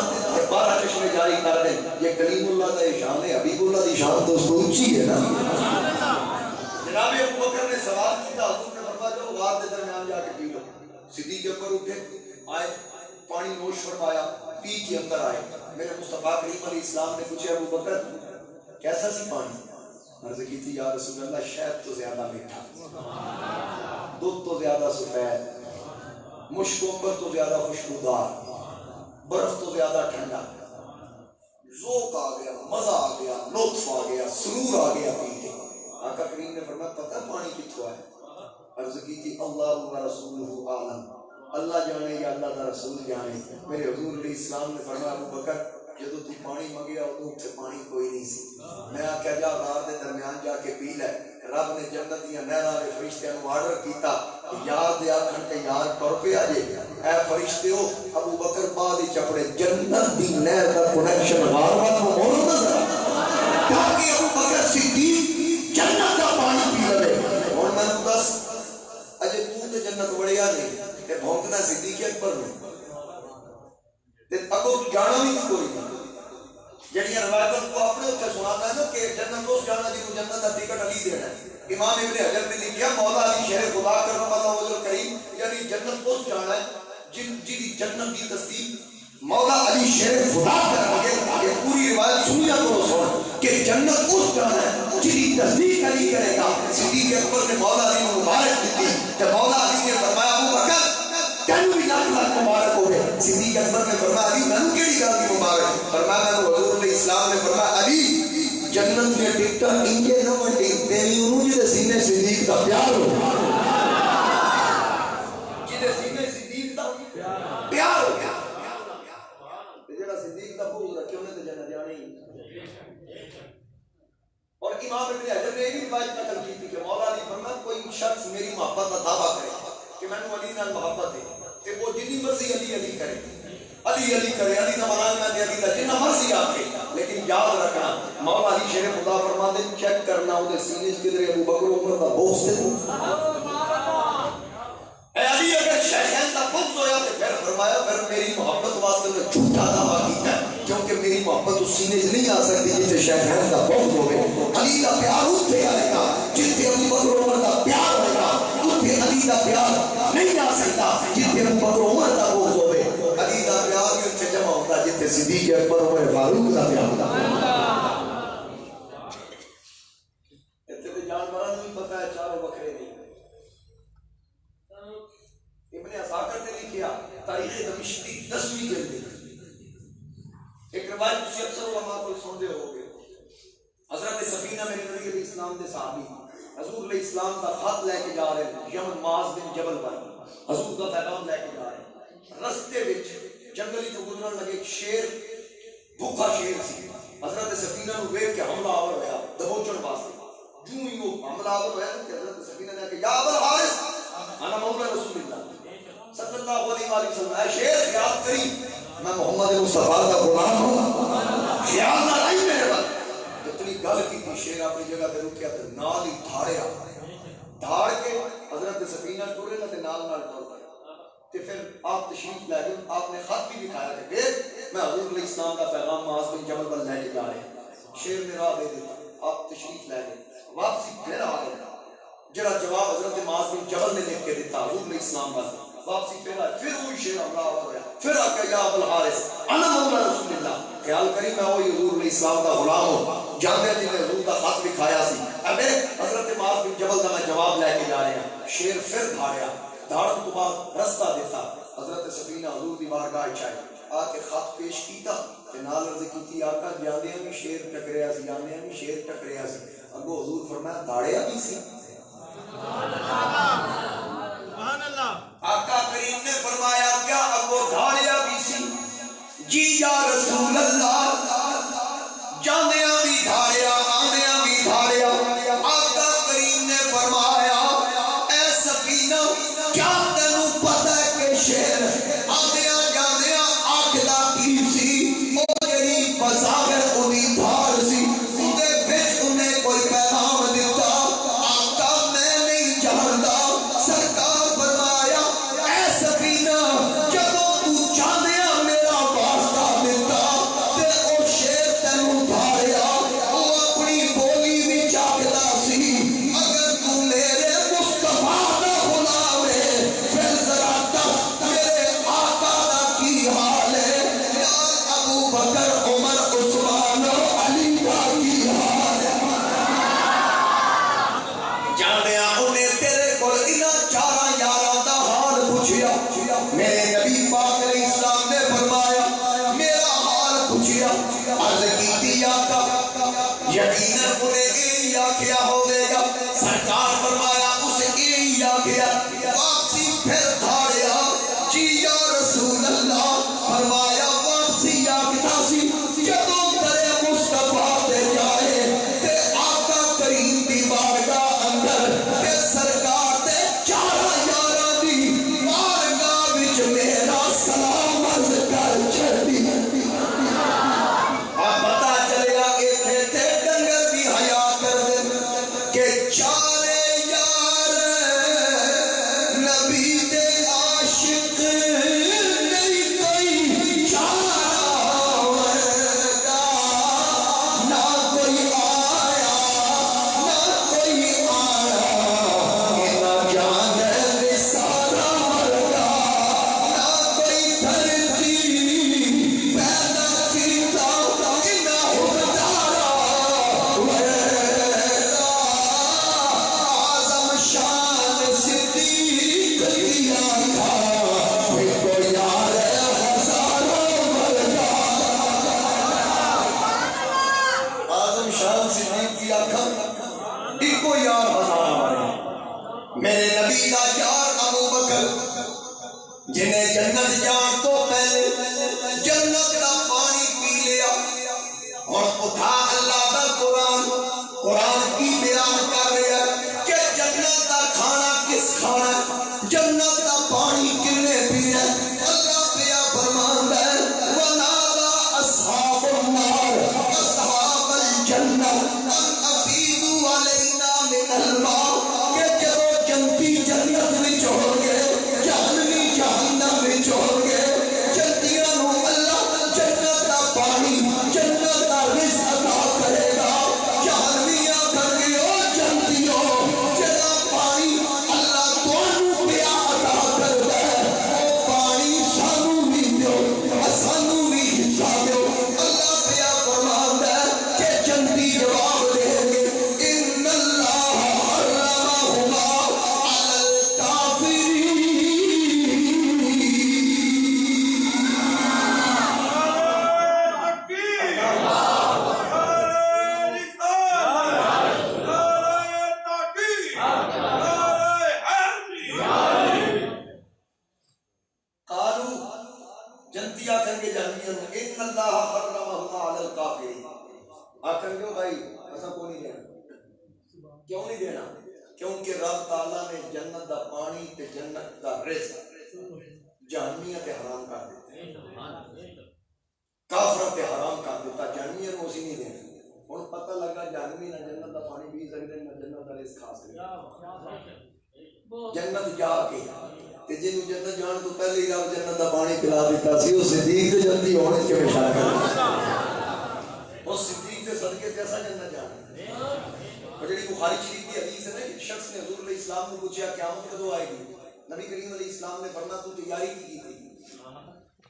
12 چشمے جاری کر دیں. یہ کلیم اللہ کا شان ہے حبیب اللہ کی شان دوستو اونچی ہے نا. جناب ابو بکر نے سوال کیا حضور نے فرمایا جو غار دے درمیان جا کے پی لو. صدیق اکبر اٹھے آئے پانی نوش فرمایا پی کے اندر آئے. میرے مصطفیٰ کریم علیہ السلام نے پوچھا ابو بکر کیسا سی پانی؟ عرض کی تھی یا رسول اللہ شہد تو زیادہ میٹھا دودھ تو زیادہ سفید مشک و عنبر تو زیادہ خوشبودار برف تو زیادہ ٹھنڈا. ذوق آ گیا مزہ آ گیا لطف آ گیا سرور آ گیا پی کے. آقا کریم نے فرمایا پتہ پانی کتھوں ہے؟ عرض کی تھی اللہ و رسولہ عالم اللہ جانے یا اللہ کا رسول جانے. میرے حضور علیہ السلام نے فرمایا ابو بکر جدو تو پانی منگیا ادو اتنے پانی کوئی نہیں سی. میں آخیا جا غار دے درمیان جا کے پی لے. رب نے جنت دیا نہراں دے فرشتیاں نوں آرڈر کیتا یار دے آکھن تے یار ٹر پیا جے اے فرشتیو ابو بکر بعد وچ اپنے جنت دی نہر دا کنیکشن غار نال موڑ نظر تاکہ ابو بکر صدیق جنت دا پانی پی لے. ہن میں دس اجے تو تے جنت وڑیا نہیں تے بھونکدا صدیق اکبر نے تے اگوں جانا بھی کوئی نہیں. جڑیاں روایتوں کو اپنے اتنے سناتا ہے نا کہ جنت اس جانا جی کو جنت کا ٹکٹ علی دینا ہے. امام ابن حجر نے لکھا مولا علی شہر خدا کرنے والا وجہ کریم یعنی جنت اس جانا ہے جن جنت کی تصدیق مولا علی شہر خدا کرنے گے. یہ پوری روایت سنیا کرو سن کہ جنت اس جانا ہے جن تصدیق علی کرے گا. صدیق اکبر نے مولا علی کو مبارک دیتی جب مولا علی نے فرمایا ابو بکر تینوں بھی لاکھ لاکھ مبارک ہو گئے. صدیق اکبر نے فرمایا علی میں کیڑی گل دی مبارک؟ فرمایا حضور علیہ السلام نے فرمایا علی جنت میں ٹکٹاں انجے نہ ونڈی تیری انہوں جے سینے صدیق دا پیار ہو جے سینے صدیق دا پیار ہو گیا. جڑا صدیق دا بغض رکھے انہیں تے جنت جانے ہی امام ابن حجر نے یہ بھی روایت نقل کی تھی کہ مولا علی فرمایا کوئی شخص میری محبت کا دعویٰ کرے کہ میں نے علی نال محبت ہے کہ وہ جتنی مرضی علی علی کرے علی علی کرے علی نہ مرانا دے علی دا جتنا مرضی آکے لیکن یاد رکھنا مولا علی شیر خدا فرماتے چیک کرنا انہیں سینے کدھر ابو بکر عمر دا بغض سے اے علی اگر شیخین کا بغض ہویا تو پھر فرمایا پھر میری محبت واسطے نے جھوٹا دعویٰ کیتا ہے کیونکہ میری محبت اس سینے سے نہیں آ سکتی جسے شیخین کا بغض ہوئے علی کا پیار اس سے آئے گا جسے ابو بکر عمر کا پیار ہوئے گا اس سے علی کا پیار نہیں آ سکتا جسے ابو بکر عمر کا بغض ہوئے علی کا پیار بھی ان سے جمع ہوتا جسے صدیق اکبر عمر فاروق کا پیار ہوتا اتنے تو جانوروں نے پتا ہے چاروں بکرے نہیں ابن عساکر نے لکھا تاریخ دمشق کی 10ویں جلد ایک روایت تسی اکثر علماء کو سنتے ہو گے حضرت سفینہ میں نبی علیہ السلام دے صحابی حضور علیہ السلام کا خط لے کے جا رہے ہیں یمن معاذ بن جبل پر حضور کا پیغام لے کے جا رہے ہیں رستے وچ جنگلی تو گزرن لگے ایک شیر بھوکا شیر سی حضرت سفینہ نو ویکھ کے حملہ آور ہویا دبوچن واسطے جو ہی وہ حملہ آور ہویا کہ حضرت سفینہ نے کہا یا ابو الحارث انا مولا رسول اللہ صلی اللہ علیہ وسلم اے شیر خیال کری میں محمد مصطفیٰ کا غلام ہوں خیال نہ رہی میرے وقت اتنی گل کی تھی شیر اپنی جگہ پہ رکیا تو نال ہی دھاڑیا دھاڑ کے حضرت سفینہ ٹورے نہ نال ٹور گئے کہ پھر آپ تشریف لے گئے آپ نے خط بھی دکھایا کہ پھر میں حضور علیہ السلام کا پیغام معاذ بن جبل پر لے کے جا رہے ہیں شیر نے راہ دے دیتا آپ تشریف لے گئے واپسی پھر آ گئے جڑا جواب حضرت معاذ بن جبل نے لکھ کے دیتا حضور علیہ السلام کا واپسی پھر آئے پھر وہی شیر حملہ آور ہویا پھر آ کے یا ابو الحارث انا مولا رسول اللہ خیال کری میں وہی حضور علیہ السلام کا غلام ہوں جانتے جی نے حضور کا خط دکھایا سی اب حضرت معاذ بن جبل کا میں جواب لے کے جا رہے ہیں شیر پھر دھاڑیا دھاڑن تو بعد رستہ دیتا حضرت سفینہ حضور دی بارگاہ چائے آ کے خط پیش کیتا کہ نال عرض کیتی آقا جاندے بھی شیر ٹکریا سی جاندے بھی شیر ٹکریا سی اگو حضور فرمایا دھاڑیا بھی سی آقا کریم نے فرمایا کیا اگو دھاڑیا بھی سی جی یا رسول اللہ جاندیاں بھی دھاڑیا آندیاں بھی دھاڑیا آقا کریم نے فرمایا اے سفینہ کیا تینوں پتہ ہے کہ شیر آندیاں جاندیاں آکھدا کی سی او جڑی بظاہر انہی دھاڑ سی اودے وچ انہیں کوئی پیغام دیتا آقا میں نہیں جاندا سرکار فرمایا اے سفینہ جدوں تو جاندیاں میرا واسطہ دیتا تے او شیر تینوں دھاڑیا او اپنی بولی وچ آکھدا سی اگر تو میرے مصطفیٰ دا غلام ہے پھر ذرا دس میرے آقا دا کی حال ہے نال ابو بکر عمر عثمان علی دا کی حال ہے جاندیاں انہیں تیرے کو انہاں چاراں یاراں دا حال پوچھیا میرے نبی پاک علیہ السلام نے فرمایا میرا حال پوچھیا عرض کیتی آقا یقیناً انہیں یہی آکھیا ہوئے گا سرکار فرمایا اسے یہی آکھیا واپسی پھر دھاڑیا جی یا رسول اللہ فرمایا واپسی آکھتا سی جدوں کرے مصطفیٰ تے جائے تے آقا کریم دی بارگاہ اندر تے سرکار تے چاراں یاراں دی بارگاہ وچ میرا سلام عرض کر چھڑی اب پتا چلیا ایتھے تے ڈنگر بھی حیا کر دے کہ چارے یار نبی دے عاشق نہیں کوئی چارہ ورگا نہ کوئی آیا نہ کوئی آیا نہ جان رسالہ ورگا نہ کوئی دھرتی پیدا کیتا نہ حکمدارا ورگا اعظم شان صدیق کیا تھا پھر کو یار ہزاروں ورگا اعظم شان صدیق کیا تھا ایک کو یار ہزاروں ورگا میرے نبی دا یار ابو بکر جنہیں جنت جان تو پہلے جنت کا پانی پی لیا اور اٹھا اللہ دا قرآن قرآن کی بیان کر رہا ہے کہ جنت کا کھانا کس کھانا ہے، جنت کا پانی کنے پینا ہے۔ اللہ پیا فرماندا ہے ونادى اصحاب النار اصحاب الجنہ ان افیضوا علینا من الماء، کہ جب جنتی جنت وچ ہو گئے، جہنمی جہنم وچ ہو گئے، جنتیاں نو اللہ جنت کا پانی جنت کا رزق عطا کرے گا۔ جہنمیاں کر کے او جنتیوں جڑا پانی اللہ تانوں پیا عطا کردا ہے، او پانی سانوں بھی دیو، سانوں بھی حصہ دیو۔ اللہ پیا فرماندا ہے کہ جنتی جواب دیں گے ان اللہ حرمہما علی الکافرین۔ قالو جنتی آکھن کے جہنمیوں نے ان اللہ حرمہما علی الکافرین، آکھن گے بھائی ایسا کو نہیں دینا۔ کیوں نہیں دینا؟ کیونکہ رب تعالیٰ نے جنت دا پانی تے جنت دا رزق جہنمیاں تے حرام کر دیتا، کافرہ تے حرام کر دیتا، جہنمیاں کو اسی نہیں دینا۔ اور پتہ لگا جہنمی نہ جنت دا پانی پی سکتے نہ جنت دا رزق کھا سکتے۔ جنت جا کے تے جنوں جنت جان تو پہلے ہی رب جنت دا پانی پلا دیتا سی، وہ صدیق تے جنتی ہونے کے بشارت کرتا، اس صدیق کے صدقے تے ایسا جنت جانا۔ اور جڑی بخاری شریف کی حدیث ہے نا، ایک شخص نے حضور علیہ السلام نے پوچھا قیامت کدوں آئے گی؟ نبی کریم علیہ السلام نے فرمایا تو تیاری کی تھی،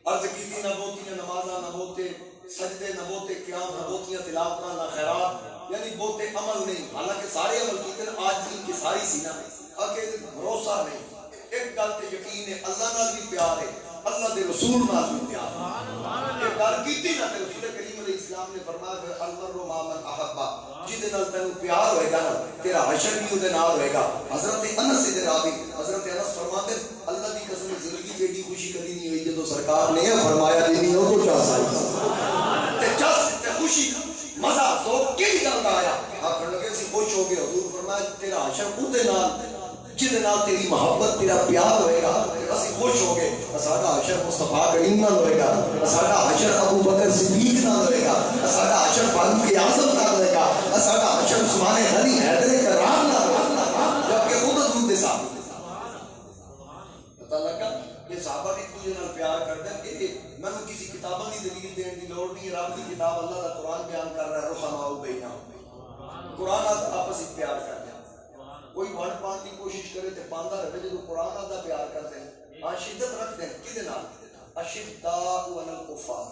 عرض کی تھی نہ بہتیاں نمازاں نہ بہتے سجدے نہ بہتے قیام نہ بہتیاں تلاوتاں نہ خیرات، یعنی بہتے عمل نہیں، حالانکہ سارے عمل کیتے آج دین کی ساری سی نا، اگے بھروسہ نہیں، ایک گل تے یقین ہے اللہ نال بھی پیار ہے، اللہ دے رسول نال بھی پیار ہے۔ ایک گل کیتی نہ تے رسول کریم علیہ السلام نے فرمایا المرء مع من احب، جہدے نال تینوں پیار ہوئے گا نا تیرا حشر بھی اودے نال ہوئے گا۔ حضرت انس سے راوی حضرت انس فرماتے اللہ دی قسم زندگی تے ایڈی خوشی کبھی نہیں ہوئی جدوں سرکار نے فرمایا جی نہیں ہو تو چاہ سکتا تے چس تے خوشی مزہ ذوق کی گل دا آیا، آکھن لگے سی خوش ہو گئے، حضور فرمایا تیرا حشر اودے نال جہدے نال تیری محبت تیرا پیار ہوئے گا، اسی خوش ہو گئے۔ ساڈا حشر مصطفیٰ کریم نال ہوئے گا، ساڈا حشر ابو بکر صدیق نال ہوئے گا، ساڈا حشر فاروق اعظم نال ہوئے گا، ساڈا حشر عثمان غنی حیدر کرام نال ہوئے گا، جبکہ خود حضور دے صحابہ پتہ لگا کہ صحابہ بھی دوجے نال پیار کرتے ہیں۔ کہ میں نے کسی کتاباں دی دلیل دین دی لوڑ نہیں، رب دی کتاب اللہ دا قرآن بیان کر رہا ہے رحماء بینہم، قرآن آپس میں پیار کرتے ہیں، کوئی ون پان کی کوشش کرے تو پاندا رہے، جدو قرآن آدھا پیار کرتے ہیں، ہاں شدت رکھتے ہیں کدے نال اشداء علی الکفار،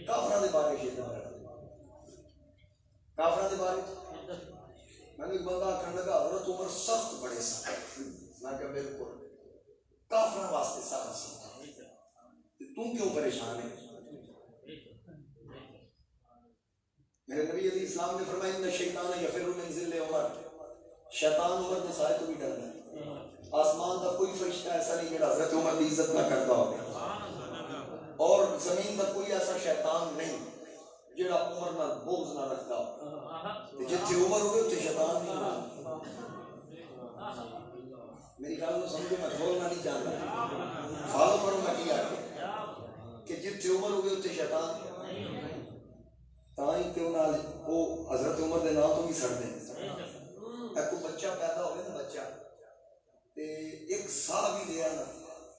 کافراں دے بارے شدت رکھتے ہیں، کافراں دے بارے میں نے ایک بندہ آکھن لگا حضرت عمر سخت بڑے سخت، میں کہا بالکل کافراں واسطے سخت سخت، تو کیوں پریشان ہے؟ میرے نبی علیہ السلام نے فرمایا ان الشیطان یفر من ذل عمر، شیطان عمر کے سائے تو بھی ڈرنا ہے، آسمان کا کوئی فرشتہ ایسا نہیں کہ حضرت عمر کی عزت نہ کرتا ہو، اور زمین کا کوئی ایسا شیطان نہیں جڑا عمر نہ بغض نہ رکھتا ہو، جتھے عمر ہوگے اتنے شیطان نہیں ہوگا۔ میری گل کو سمجھو، میں کھولنا نہیں چاہتا، فالو کرو میں کیا کہ جتھے عمر ہوگے اتنے شیطان تاں ہی کیوں نہ وہ حضرت عمر دے نام تو بھی سڑ دیں۔ ایک بچہ پیدا ہوئے نا بچہ تے ایک سا بھی لیا نا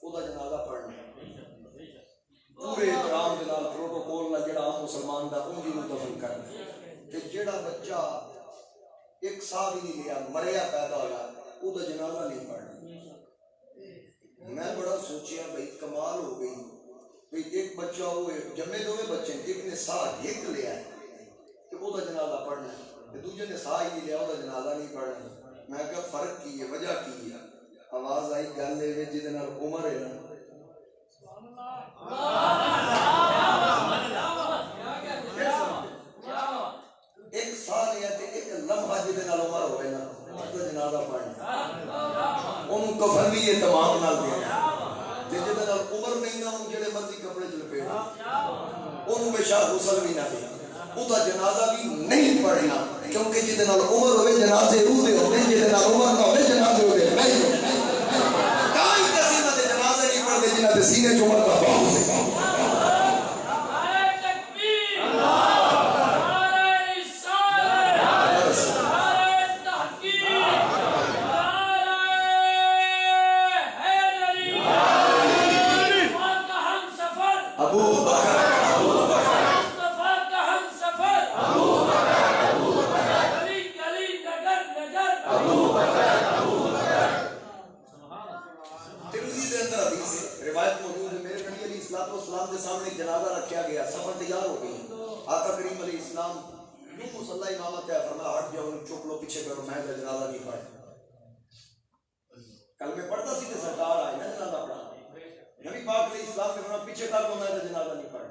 او دا جنازہ پڑھنا پورے احترام دے نال پروٹوکول نال جڑا عام مسلمان دا اونجی نوں دفن کرنا، تے جڑا بچہ ایک سا بھی نہیں لیا مریا پیدا ہویا او دا جنازہ نہیں پڑھنا۔ میں بڑا سوچیا بھئی کمال ہو گئی، بھئی ایک بچہ ہوئے جمے دوے بچے ایک نے سا ایک لیا ہے کہ او دا جنازہ پڑھنا ہے، دوجے نے سا ہی لیا او دا جنازہ نہیں پڑھنا۔ میں کہا فرق کی ہے، وجہ کی ہے؟ آواز آئی گل ہے جہدے نال عمر ہے نا، ایک سال یا ایک لمحہ جہدے نال عمر ہوئے نا تو جنازہ پڑھنا، انہوں کفن بھی یہ تمام نال دینا، جہدے نال عمر نہیں نا انہوں جڑے مرضی کپڑے چ لپیٹو، انہوں بے شک غسل بھی نہ دے، وہ جنازہ بھی نہیں پڑھنا، کیونکہ جہدے نال عمر ہوئے جنازے اودے ہوتے، جہدے نال عمر نہ ہوئے جنازے اودے نہیں ہوتے۔ تاں ہی کسی نہ دے جنازے نہیں پڑھتے جنہاں دے سینے چ عمر کا باغ سے۔ السلام کے سامنے ایک جنازہ رکھا گیا، سفر تیار ہو گئی، آقا کریم علیہ السلام یوں مصلی امامت ہے، فرمایا ہٹ جاؤ، چپ لو، پیچھے کرو، میں جنازہ نہیں پڑھ۔ کل میں پڑھتا سی کہ سرکار آئے نا جنازہ پڑھا، نبی پاک علیہ السلام نے فرمایا پیچھے کر لو، میں جنازہ نہیں پڑھ۔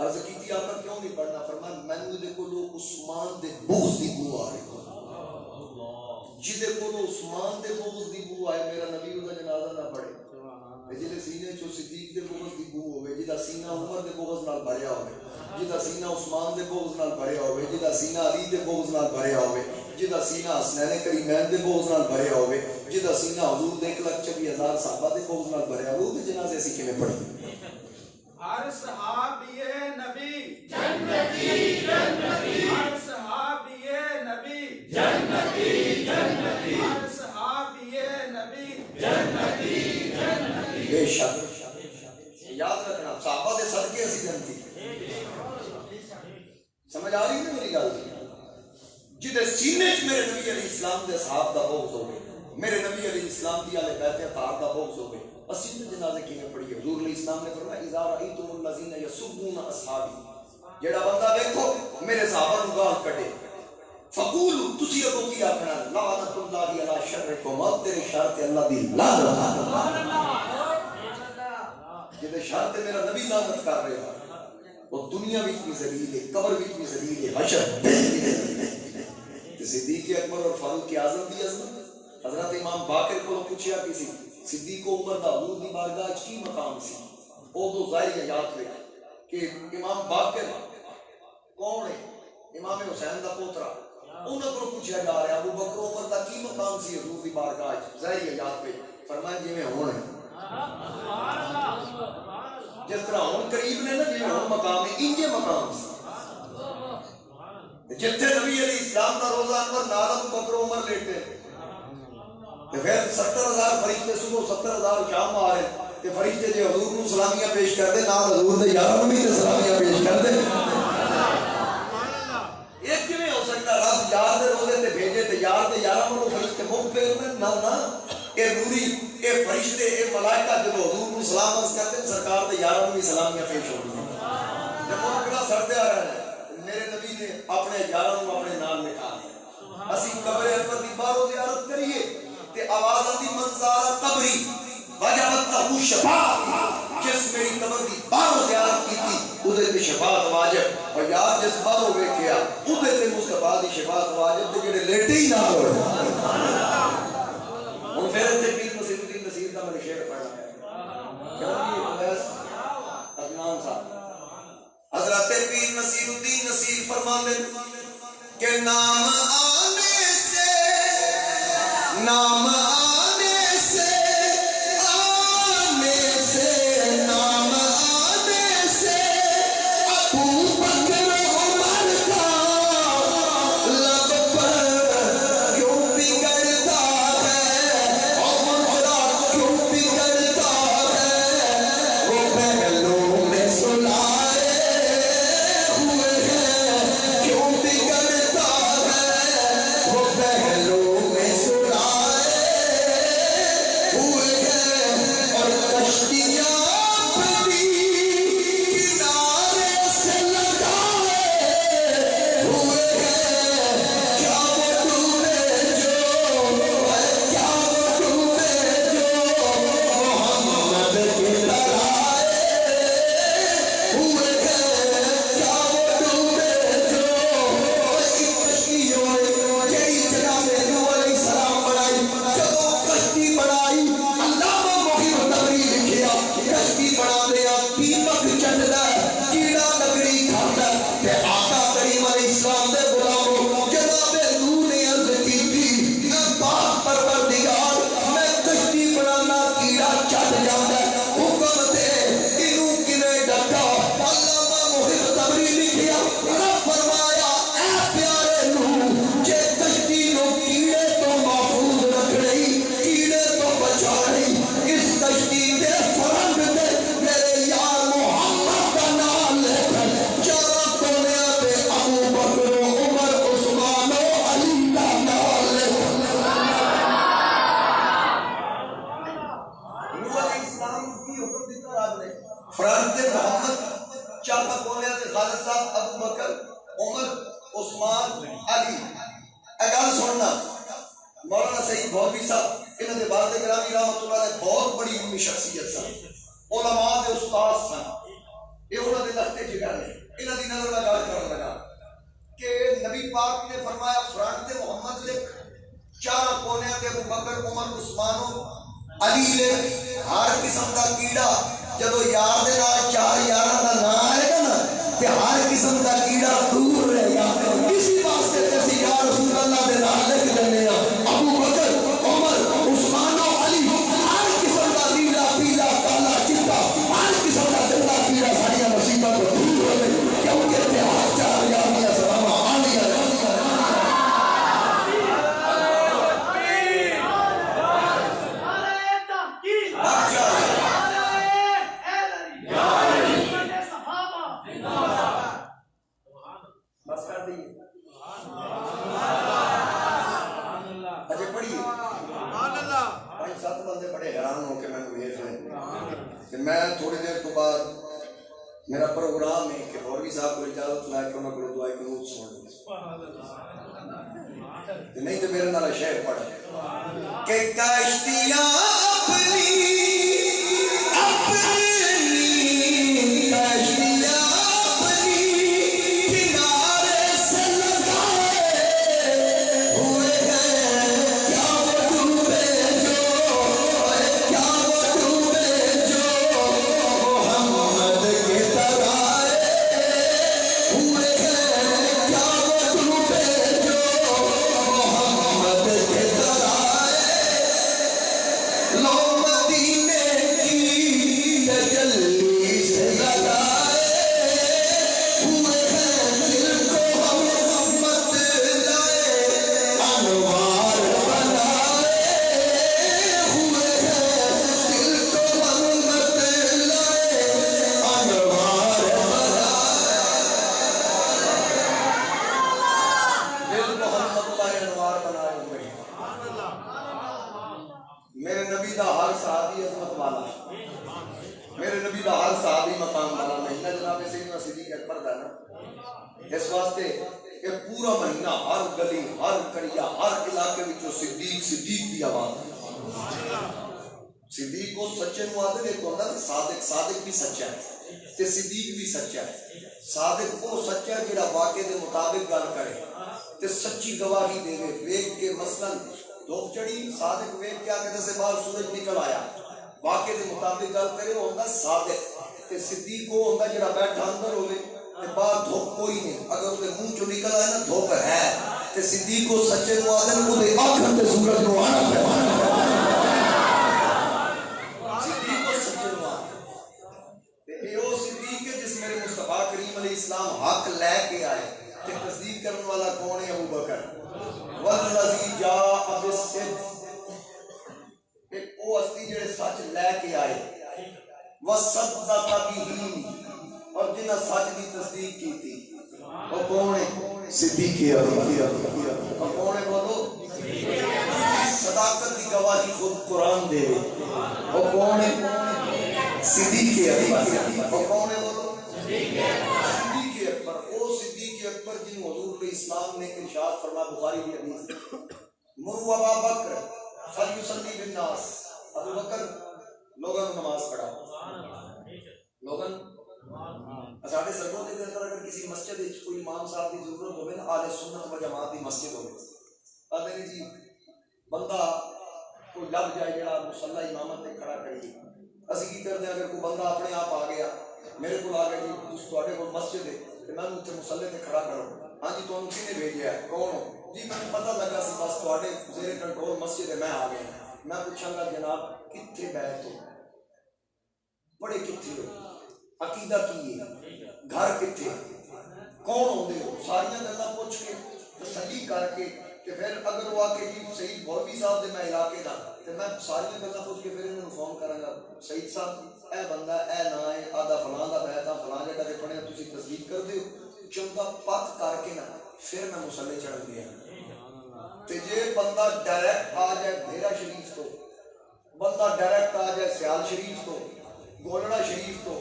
عرض کی تھی آقا کیوں نہیں پڑھنا؟ فرمایا میں نے کو لو عثمان دے بغض دی بو آ رہی، جدے کو لو عثمان دے بغض دی بو آئے، میرا نبی وہ جنازہ نہ پڑھے۔ جدے سینے چو صدیق دے بغض دی بو ہوئے، جدا سینہ عمر دے بغض نال بھریا ہوئے، جدا سینہ عثمان دے بغض نال بھریا ہوئے، جدا سینہ علی دے بغض نال بھریا ہوئے، جدا سینہ حسنین کریمین دے بغض نال بھریا ہوئے، جدا سینہ حضور دے 1,24,000 صحابہ دے بغض نال بھریا ہوئے، وہ جنازے اسی کیویں پڑھیں؟ ہر صحابی نبی جنتی جنتی، ہر صحابی نبی جنتی جنتی، ہر صحابی نبی جنتی جنتی۔ بے شک یاد رکھنا صحابہ دے صدقے اسی جنتی۔ سمجھ آ رہی ہے میری گل؟ جدے سینے چ میرے نبی علیہ السلام دے صحاب دا بغض ہوئے، میرے نبی علیہ السلام دی اہل بیت اطہار دا بغض ہوئے، اسی نے جنازے کیویں پڑھی؟ حضور علیہ السلام نے فرمایا اذا رأیتم الذین یسبون اصحابی، جڑا بندہ دیکھو میرے صحابہ نو گال کڈے، فقولوا تسی اگوں کی آکھنا لعنت اللہ علی شرکم، تیرے شر تے اللہ دی لعنت۔ سبحان اللہ، جدے شر تے میرا نبی لعنت کر رہا وہ دنیا وچ بھی ذلیل ہے، قبر وچ بھی ذلیل ہے، حشر تے صدیق اکبر اور فاروق اعظم دی عظمت۔ حضرت امام باقر کو پوچھیا کسی صدیق عمر دا حضور دی بارگاہ وچ کی مقام سی؟ اودو ظاہر حیات ہوئے کہ امام باقر کون ہے؟ امام حسین دا پوترا، انہاں کو پوچھا جا رہا ابو بکر عمر دا کی مقام سی حضور دی بارگاہ وچ؟ ظاہر حیات ہوئے فرمایا جویں ہون ہے، جس طرح ہون قریب نے نا جویں ہون مقام ہے، انجے مقام سی۔ جتھے نبی علیہ السلام دا روزہ انور نال ابو بکر عمر لیٹے، پھر 70,000 فرشتے صبح 70,000 شام آ رہے تے فرشتے جے حضور کو سلامیاں پیش کرتے نال حضور دے یاراں نوں بھی تے سلامیاں پیش کرتے۔ یہ کیویں ہو سکتا؟ رب یار دے روزے تے بھیجے تے یار دے یاراں نوں فرشتے مفت پہ نہ نہ، اے نوری اے فرشتے اے ملائکہ جب حضور کو سلام عرض کرتے سرکار دے یاراں نوں بھی سلامیاں پیش ہوندی ہیں۔ جب وہ بڑا سردے آ رہا ہے میرے نبی نے اپنے یاراں نوں اپنے نال مٹھا دیا۔ اسی قبر انور دی باہروں زیارت کریے تے آواز آتی منظارہ قبری وجبت لہو شفاعت، جس میری قبر دی باہروں زیارت کی تھی ادھے تے شفاعت واجب، اور یار جس باہروں ویکھیا ادھے تے مصطفیٰ دی شفاعت واجب تے جڑے لیٹے ہی نہ ہوئے۔ ہن پھر تے پیر نصیر الدین نصیر دا میں شعر پڑھنا ہے، کیونکہ اویس عدنان صاحب حضرت پیر نصیر الدین نصیر فرماندے کہ نام آنے سے نام آنے سے آنے سے نام آنے سے ابو بکر عمر کا لب پر کیوں بگڑتا ہے، عمر کیوں بگڑتا ہے، وہ پہلو میں سلائے ہوئے ہیں کیوں بگڑتا ہے، وہ پہلو میں سلائے ہوئے ہیں، اور کشتیاں بڑی کنارے سے لگائے ہوئے ہیں، کیا وہ ڈوبے جو کیا وہ ڈوبے جو محمد کے لڑائے ہوئے ہیں، کیا وہ ڈوبے جو کشتیوں جڑی جناب نوح علیہ السلام بنائی، جدوں کشتی بنائی علامہ محب تبری لکھیا کشتی بنا دیا دیپک چڑھدا کیڑا لکڑی کھاندا تے آقا کریم ابو بکر عمر عثمان علی. اے گل سننا مولانا سعید بھوپی صاحب انہاں دے والد گرامی رحمۃ اللہ علیہ بہت بڑی علمی شخصیت سن, علماء دے استاد سن. یہ انہاں دے لختے جگر نے. انہاں دی نظر میں گل کرن لگا کہ نبی پاک نے فرمایا فرنٹ تے محمد لکھ, چار کونے تے ابو بکر عمر عثمان علی لکھ. ہر قسم دا کیڑا جدو یار دے نال چار یاراں دا نام آئے گا نا تے ہر قسم دا کیڑا دور رہے گا. کسی واسطے تے اسی یا رسول اللہ دے نال لکھ دینے ہاں ابو بکر عمر عثمان علی. ہر قسم دا نیلا پیلا کالا چٹا ہر قسم دا گندا کیڑا ساڈیاں مصیبتاں تو دور ہوے, کیونکہ اتحاد چار یار دیا سلام آنی ہے. میں تھوڑی دیر تو بعد میرا پروگرام ہے کہ مولوی صاحب کو اجازت لا کے انہوں کو دعائے قنوت سن نہیں تو میرے نال شعر پڑھ کہ کشتیاں اپنی کشتیاں اپنی کنارے سے لگائے ہوئے ہیں, کیا وہ ڈوبے جو, کیا وہ ڈوبے جو محمد کے طرح ہوئے ہیں, کیا وہ ڈوبے جو محمد کے طرح. لو مدینے کی تجلی سے لگائے ہوئے ہیں, دل کو ہم رحمت لائے انوار بنائے ہوئے ہیں, دل کو رحمت لائے انوار بنائے. دل کو رحمت لائے انوار بنائے ہوئے ہیں. میرے نبی دا ہر صحابی عظمت والا, میرے نبی دا ہر صحابی مقام والا. مہینہ جناب سیدنا صدیق اکبر دا نا, اس واسطے کہ پورا مہینہ ہر گلی ہر کڑیا ہر علاقے وچوں صدیق صدیق دی آواز ہے. صدیق کو سچے نو آدھے ایک ہوندا تے صادق, صادق بھی سچا ہے تے صدیق بھی سچا ہے. صادق وہ سچا ہے جڑا واقعے دے مطابق گل کرے تے سچی گواہی دے. ویکھ کے مثلاً دھوپ چڑھی, صادق ویکھ کے آگے دسے باہر سورج نکل آیا, واقعے دے مطابق گل کرے وہ ہوندا صادق. تے صدیق وہ ہوندا جڑا بیٹھا اندر ہوے تے باہر دھوپ کوئی نہیں, اگر اودے منہ چوں نکل آئے نا دھوپ ہے تے صدیق کو سچے نو آدھے اودے اکھ تے سورج نو آنا پے. صدیق کو سچے نو آدھے تے او صدیق ہے جس میرے مصطفیٰ کریم علیہ السلام حق لے کے آئے. تے تصدیق کرنے والا کون ہے؟ ابو بکر. والذی جاء بالصدق, ایک او ہستی جڑے سچ لے کے آئے, وصدق بہ, اور جنہاں سچ دی تصدیق کی تھی. وہ کون ہے؟ صدیق اکبر. اور کون ہے بولو؟ صداقت دی گواہی خود قرآن دے. وہ کون ہے؟ صدیق اکبر. وہ کون ہے بولو؟ صدیق اکبر. او صدیق اکبر جن حضور علیہ السلام نے ارشاد فرمایا, بخاری کی حدیث, مروا ابا بکر فلیصلی بالناس, ابو بکر لوگوں نماز پڑھاؤ. لوگوں ساڈے سرگوں دے اندر اگر کسی مسجد وچ کوئی امام صاحب دی ضرورت ہوے نا, اہل سنت و جماعت دی مسجد ہوے, آتے نے جی بندہ کوئی لب جائے جڑا مصلی امامت تے کھڑا کریے. اسی کی کرتے ہیں, اگر کوئی بندہ اپنے آپ آ گیا میرے کو آ گیا جی تواڈے کول مسجد ہے تے میں اتنے مصلی تے کھڑا کرو, ہاں جی تانوں کنے بھیجیا ہے, کون ہو جی؟ میں پتہ لگا سی بس تواڈے زیر کنٹرول مسجد ہے, میں آ گیا. میں پوچھاں گا جناب کتھے بیٹھ ہو, پڑھے کتھے ہو, عقیدہ کی ہے, گھر کتھے, کون ہوندے ہو, ساریاں گلاں پوچھ کے تسلی کر کے کہ پھر اگر وہ آ کے جی سعید بھوپی صاحب دے میں علاقے دا تے میں ساریاں گلاں پوچھ کے پھر انہوں فون کراں گا, سعید صاحب اے بندہ اے نا ہے, آدھا فلاں دا بیت فلاں جگہ تے پڑھے, تسی تصدیق کر دیو. چنگا پک کر کے نا پھر میں مصلی چڑھ گیا. تے جے بندہ ڈائریکٹ آ جائے بھیرا شریف تو, بندہ ڈائریکٹ آ جائے سیال شریف تو, گولڑا شریف تو,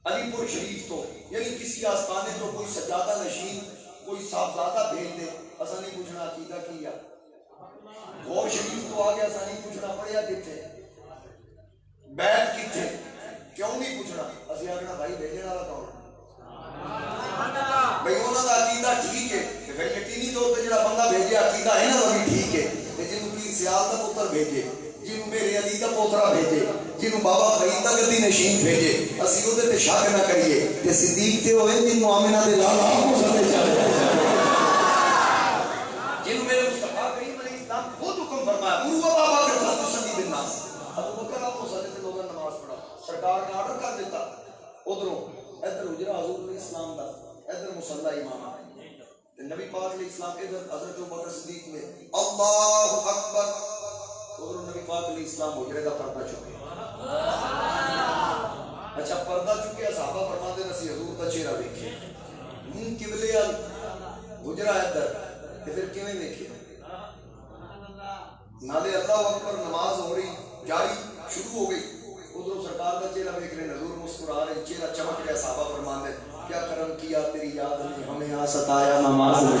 علی پور شریف تو یعنی کسی آستانے تو کوئی سجادہ نشین کوئی صاحبزادہ بھیج دے اسا نہیں پوچھنا عقیدہ کیا غور شریف تو آ گیا اسا نہیں پوچھنا پڑیا کتنے بیت کتنے کیوں نہیں پوچھنا اسی آگنا بھائی بھیجنے والا کون بھائی انہوں کا عقیدہ ٹھیک ہے کہ پھر یقینی طور پہ جڑا بندہ بھیجے عقیدہ ہے نا وہ بھی ٹھیک ہے کہ جنہوں پیر سیال کا پتر بھیجے جنہوں میرے علی کا پوترا بھیجے جنہوں بابا فرید کا گدی نشین بھیجے اسی وہ تے شک نہ کریے کہ صدیق تے ہوئے جنہوں آمنہ دے لالا کو سدے چاہے جنہوں میرے مصطفیٰ کریم علیہ السلام خود حکم فرمایا مروا بابا کے ساتھ تسلی بالناس ابو بکر آپ کو سدے تے لوگوں نماز پڑھا سرکار نے آرڈر کر دیتا ادھروں ادھر حجرہ حضور علیہ السلام دا ادھر مصلی امام نبی پاک علیہ السلام ادھر حضرت ابوبکر صدیق میں اللہ اکبر ادھر نبی پاک علیہ السلام حجرے کا پردہ چکے اچھا پردہ چکے صحابہ فرماتے نسی حضور کا چہرہ دیکھے منہ قبلے حجرہ ادھر پھر کیویں دیکھے نالے اللہ اکبر نماز ہو رہی جاری شروع ہو گئی ادھر سرکار کا چہرہ دیکھ رہے حضور مسکرا رہے چہرہ چمک رہا صحابہ فرماتے کیا کرم کیا تیری یاد نے ہمیں آ ستایا نماز میں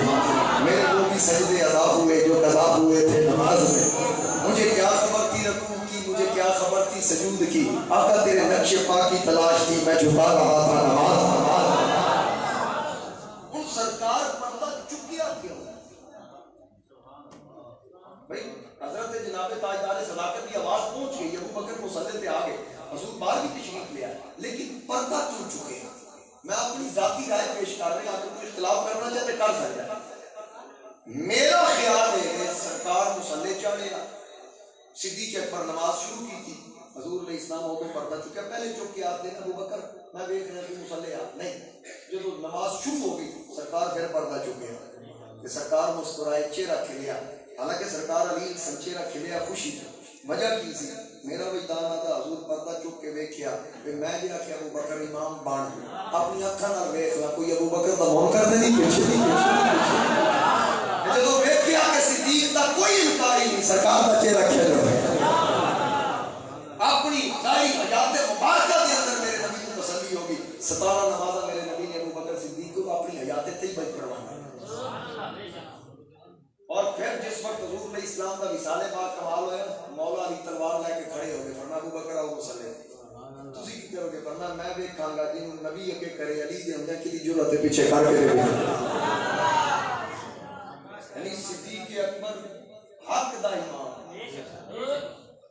میرے کو بھی سجدے ادا ہوئے جو قضا ہوئے تھے نماز میں مجھے کیا خبر تھی رکوع کی مجھے کیا خبر تھی سجود کی آقا تیرے نقش پا کی تلاش تھی میں چھپا رہا تھا نماز ان سرکار پردہ چکیا کیوں بھائی حضرت جناب تاجدار صداقت کی آواز پہنچ گئی ابو بکر مصلی پہ آ گئے حضور بار بھی تشریف لیا لیکن پردہ کیوں چکے میں اپنی ذاتی رائے پیش کر رہے ہیں اگر کوئی اختلاف کرنا چاہتے کر سکتا ہے میرا خیال ہے کہ سرکار مصلی چاہے صدیق اکبر نماز شروع کی تھی حضور علیہ السلام ہو تو پردہ چکا پہلے چک کے آپ دینا ابو بکر میں دیکھ رہا کہ مصلی آپ نہیں جو نماز شروع ہو گئی سرکار پھر پردہ چکے کہ سرکار مسکرائے چہرہ کھلیا حالانکہ سرکار علی سن چہرہ کھلیا خوشی تھی وجہ کی سی میرا وجدان آتا حضور پردہ چک کے ویکھیا کہ میں جی آخیا ابو بکر امام بن اپنی اکھاں نال ویکھ لا کوئی ابو بکر دا منکر تے نہیں پیچھے جدوں ویکھیا کہ صدیق دا کوئی انکار ہی نہیں سرکار دا چہرہ کھل رہا اپنی ساری حیات مبارکہ دے اندر میرے نبی کو تسلی ہوگی 17 نمازاں میرے نبی نے ابو بکر صدیق کو اپنی حیات تے ہی بچ پڑھوانا اور پھر جس وقت حضور علیہ السلام کا وصال پاک کمال ہویا مولا علی تلوار لے کے کھڑے ہو گئے فرمایا ابو بکر آؤ مصلی تسی کی کرو گے فرمایا میں ویکھاں گا جن نبی اگے کرے علی دے ہمدے کی جرأت پیچھے کر کے دے یعنی صدیق اکبر حق دا امام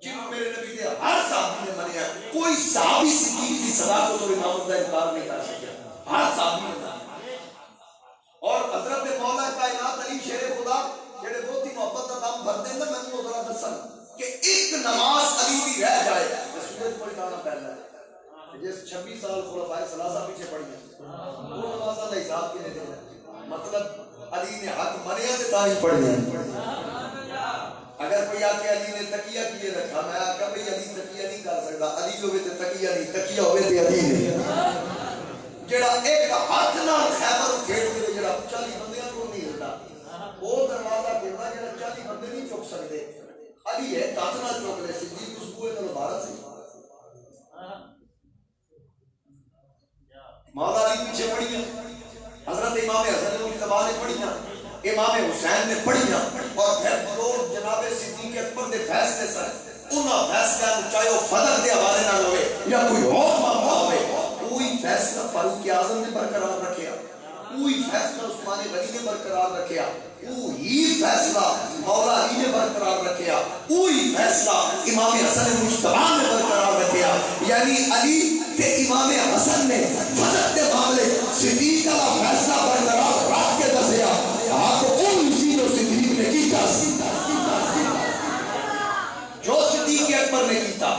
جن میرے نبی دے ہر صحابی نے منیا کوئی صحابی صدیق کی صداقت اور امامت کا انکار نہیں کر سکیا ہر صحابی نے اور حضرت مولا کائنات علی شیر خدا جڑے بہت ہی محبت کا کام کرتے ہیں میں وہ ذرا دساں کہ ایک نماز علی بھی رہ جائے تو سورج پڑھ جانا پہلا ہے جس 26 سال خلفائے ثلاثہ پیچھے پڑھی ہیں وہ نمازاں دا حساب کے دینا مطلب علی نے حق منیا تے تاں ہی پڑھی ہیں اگر کوئی آ کے علی نے تکیہ کیے رکھا میں آکھا بھئی علی تکیہ نہیں کر سکتا علی ہوئے تے تکیہ نہیں تکیہ ہوئے تے علی نہیں جڑا ایک ہاتھ نال خیبر کھیڑ کے جڑا 40 بندیاں کو نہیں ہلدا وہ دروازہ کھلدا جڑا 40 بندے نہیں چک سکتے علی ہے ہاتھ نال چک لے صدیق اس بوئے تے بھارت سے مولا علی پیچھے پڑھیاں حضرت امام حسن مجتبی نے پڑھیاں امام حسین نے پڑھیاں اور پھر جو جناب صدیق اکبر دے فیصلے سن انہاں فیصلے چاہے وہ فضل دے حوالے نال ہوئے یا کوئی اور معاملہ ہوئے کوئی فیصلہ فاروق اعظم نے برقرار رکھیا کوئی فیصلہ عثمان غنی نے برقرار رکھیا کوئی فیصلہ مولا علی نے برقرار رکھیا کوئی فیصلہ امام حسن مجتبی نے برقرار رکھیا یعنی علی تے امام حسن نے فضل دے معاملے صدیق کا فیصلہ برقرار رکھ کے دسیا ہاں تو ان چیزوں صدیق نے کیتا جو صدیق اکبر نے کیتا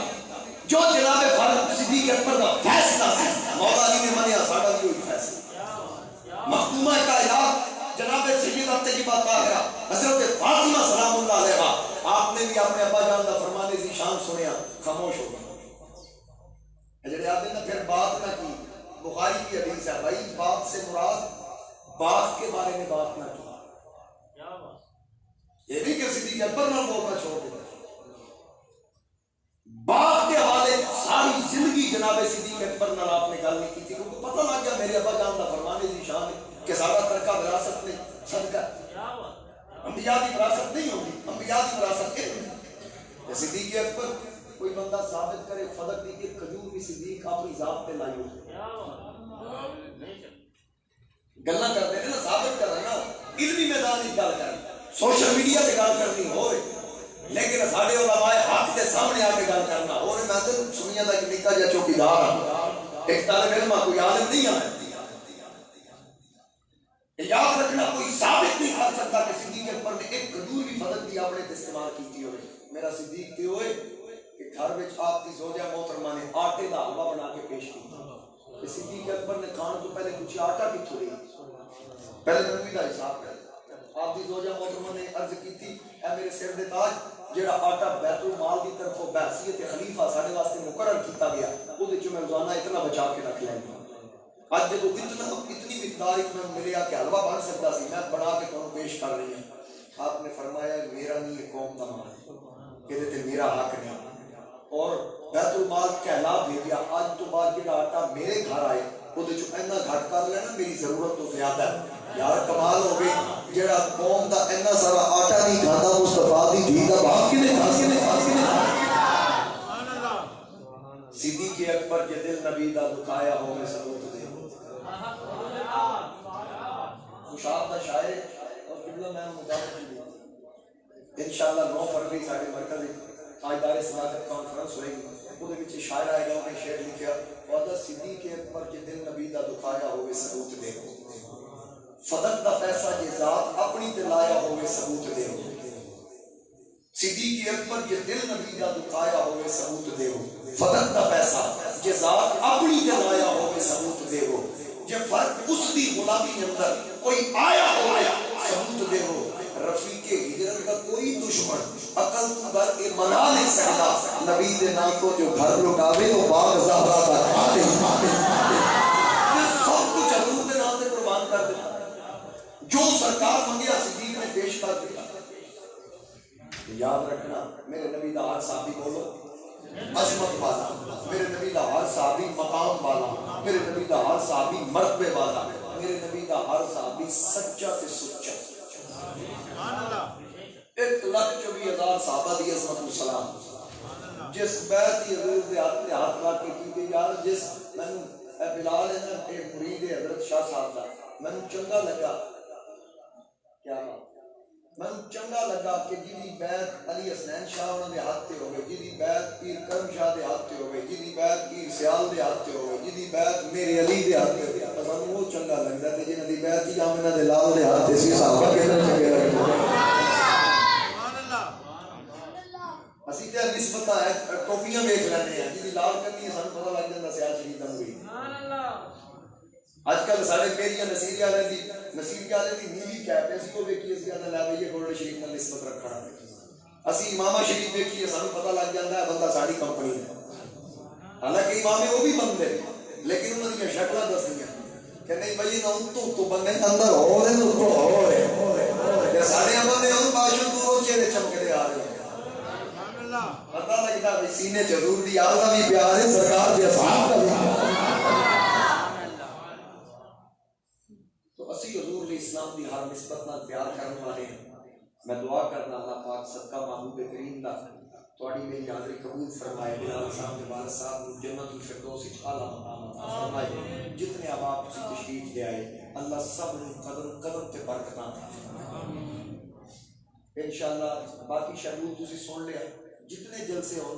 جو جناب فاروق صدیق اکبر کا فیصلہ ہے مولا علی نے منیا ساڈا بھی وہی فیصلہ مخدومہ کائنات جناب سیدہ طیبہ طاہرہ حضرت فاطمہ سلام اللہ علیہا آپ نے بھی اپنے ابا جان کا فرمان ذیشان سنیا خاموش ہو گئے جڑے آتے نا پھر بات نہ کی بخاری کی حدیث ہے بھائی بات سے مراد باغ کے بارے میں بات نہ کی یہ بھی کہ صدیق اکبر نہ بولنا چھوڑ دیا باغ کے حوالے ساری زندگی جناب صدیق اکبر نال آپ نے گل نہیں کی تھی پتہ لگ گیا میرے ابا جان کا فرمان دی شان ہے کہ سارا ترکہ وراثت میں صدقہ انبیاء کی وراثت نہیں ہوگی، انبیاء کی وراثت علم ہے۔ صدیق اکبر کوئی بندہ ثابت کرے فدق دی کہ کھجور بھی صدیق اپنی ذات پہ لائی ہو گلا کرتے ہیں نا، ثابت کر رہا نا، علمی میدان کی گل کر سوشل میڈیا سے گل کرنی ہوئے، لیکن ساڈے علماء حق کے سامنے آ کے گل کرنا اور میں تو سنیا دا ایک نکا جا چوکیدار ہوں، ایک طالب علم کوئی عالم نہیں ہے، یاد رکھنا کوئی ثابت نہیں کر سکتا کہ صدیق اکبر نے ایک کھجور بھی فدق دی اپنے استعمال کی ہوئے۔ میرا صدیق تے ہوئے کہ گھر میں آپ کی زوجہ محترمہ نے آٹے کا حلوہ بنا کے پیش کیا، صدیق اکبر نے کھانے تو پہلے پوچھا آٹا کتوں ہے، پہلے نبی کا حساب کر، آپ کی زوجہ محترمہ نے عرض کی تھی اے میرے سر دے تاج جڑا آٹا بیت المال کی طرف بحثیت خلیفہ ساڈے واسطے مقرر کیتا گیا وہ میں روزانہ اتنا بچا کے رکھ لیں گا، آج جب اتنی مقدار میں ملیا کہ حلوہ بن سکتا سی میں بنا کے تمہیں پیش کر رہی ہوں، آپ نے فرمایا میرا نہیں ہے قوم کا مال، کہ میرا حق نہیں، اور بیت المال کہلا بھیجا، آج تو بعد جڑا آٹا میرے گھر آئے وہ اینا گھٹ کر لینا میری ضرورت تو زیادہ ہے، یار کمال ہو گئی جڑا قوم دا اینا سارا آٹا نہیں کھاتا مصطفیٰ دی دھی دا باپ کنے صدیق اکبر کے دل نبی دا دکھایا ہو میں ثبوت دے خوشاب دا شاعر اور قبلہ میں مقابل انشاءاللہ 9 فروری ساڑھے مرکز تاجدار صداقت کانفرنس ہوئے گی، وہ دے وچ شاعر آئے گا انہیں شعر لکھیا وعدہ صدیق اکبر کے دل نبی دا دکھایا ہوئے ثبوت دے فدق دا پیسہ جے ذات اپنی تے لایا ہوئے ثبوت دے صدیق اکبر کے دل نبی دا دکھایا ہوئے ثبوت دے فدق دا پیسہ جے ذات اپنی تے لایا ہوئے ثبوت دے جے فرق اس دی غلامی اندر کوئی آیا ہویا ثبوت دے رفیق ہجرت کا کوئی دشمن عقل در کے منا نہیں سکتا نبی دے نام کو جو گھر لٹاوے وہ باغ زہرا کا کھاتے سب کچھ حضور دے نام دے قربان کر دیتا جو سرکار منگیا صدیق نے پیش کر دیا۔ یاد رکھنا میرے نبی دا ہر صحابی بولو عظمت والا، میرے نبی دا ہر صحابی مقام والا، میرے نبی دا ہر صحابی مرتبے والا، میرے نبی دا ہر صحابی سچا تے سچا۔ 1,24,000 صحابہ دی عظمت و سلام جس بیعت حضور دے ہاتھ رکھ کے کی یار جس میں بلال ہے نا ایک مرید حضرت شاہ صاحب دا میں چنگا لگا کیا بات میں چنگا لگا کہ جی بیعت علی حسنین شاہ انہوں نے ہاتھ تے ہوئے، جی بیعت پیر کرم شاہ دے ہاتھ تے ہوئے، جی بیعت پیر سیال دے ہاتھ تے ہوئے، جی بیعت میرے علی دے ہاتھ تے ہوئے، پسند وہ چنگا لگتا ہے جنہوں نے بیعت ہی آمنہ دے لال دے ہاتھ تے سی صحابہ کے اندر چنگے لگتے اسی تے نسبت ہے ٹوپیاں بیچ لینے ہیں جی لال کرنی ہے سانو پتہ لگ جاتا سیال شریف دا ہوئی آج کل سارے میریاں نصیر والے دی نیلی کیپ اسی کو دیکھیے اسی آدھا لے بھئی گولڈ شریف نال نسبت رکھنا اسی امامہ شریف دیکھیے سانو پتہ لگ جاتا ہے بندہ ساڑی کمپنی ہے، حالانکہ امامے وہ بھی بندے لیکن انہوں نے شکلہ دس دیا کہ نہیں بھئی نہ تو بندے اندر ہو رہے تو ہو رہے سارے امامے ہم باشن دوروں چہرے چمکے دے آ رہے ہیں پتہ لگتا ہے سینے حضور دی آل کا بھی پیار ہے سرکار دی اصحاب کا بھی تو اسی حضور علیہ السلام دی ہر نسبت نال پیار کرنے والے ہیں۔ میں دعا کرنا اللہ پاک صدقہ محبوب کریم دا تواڈی میری حاضری قبول فرمائے، بلال صاحب دے والد صاحب کو جنت الفردوس وچ اعلیٰ مقام عطا فرمائے، جتنے احباب سے تشریف لے آئے اللہ سب قدم تے برکتاں عطا فرمائے۔ انشاءاللہ باقی شروع تسی سن لیا جتنے جلسے ہوں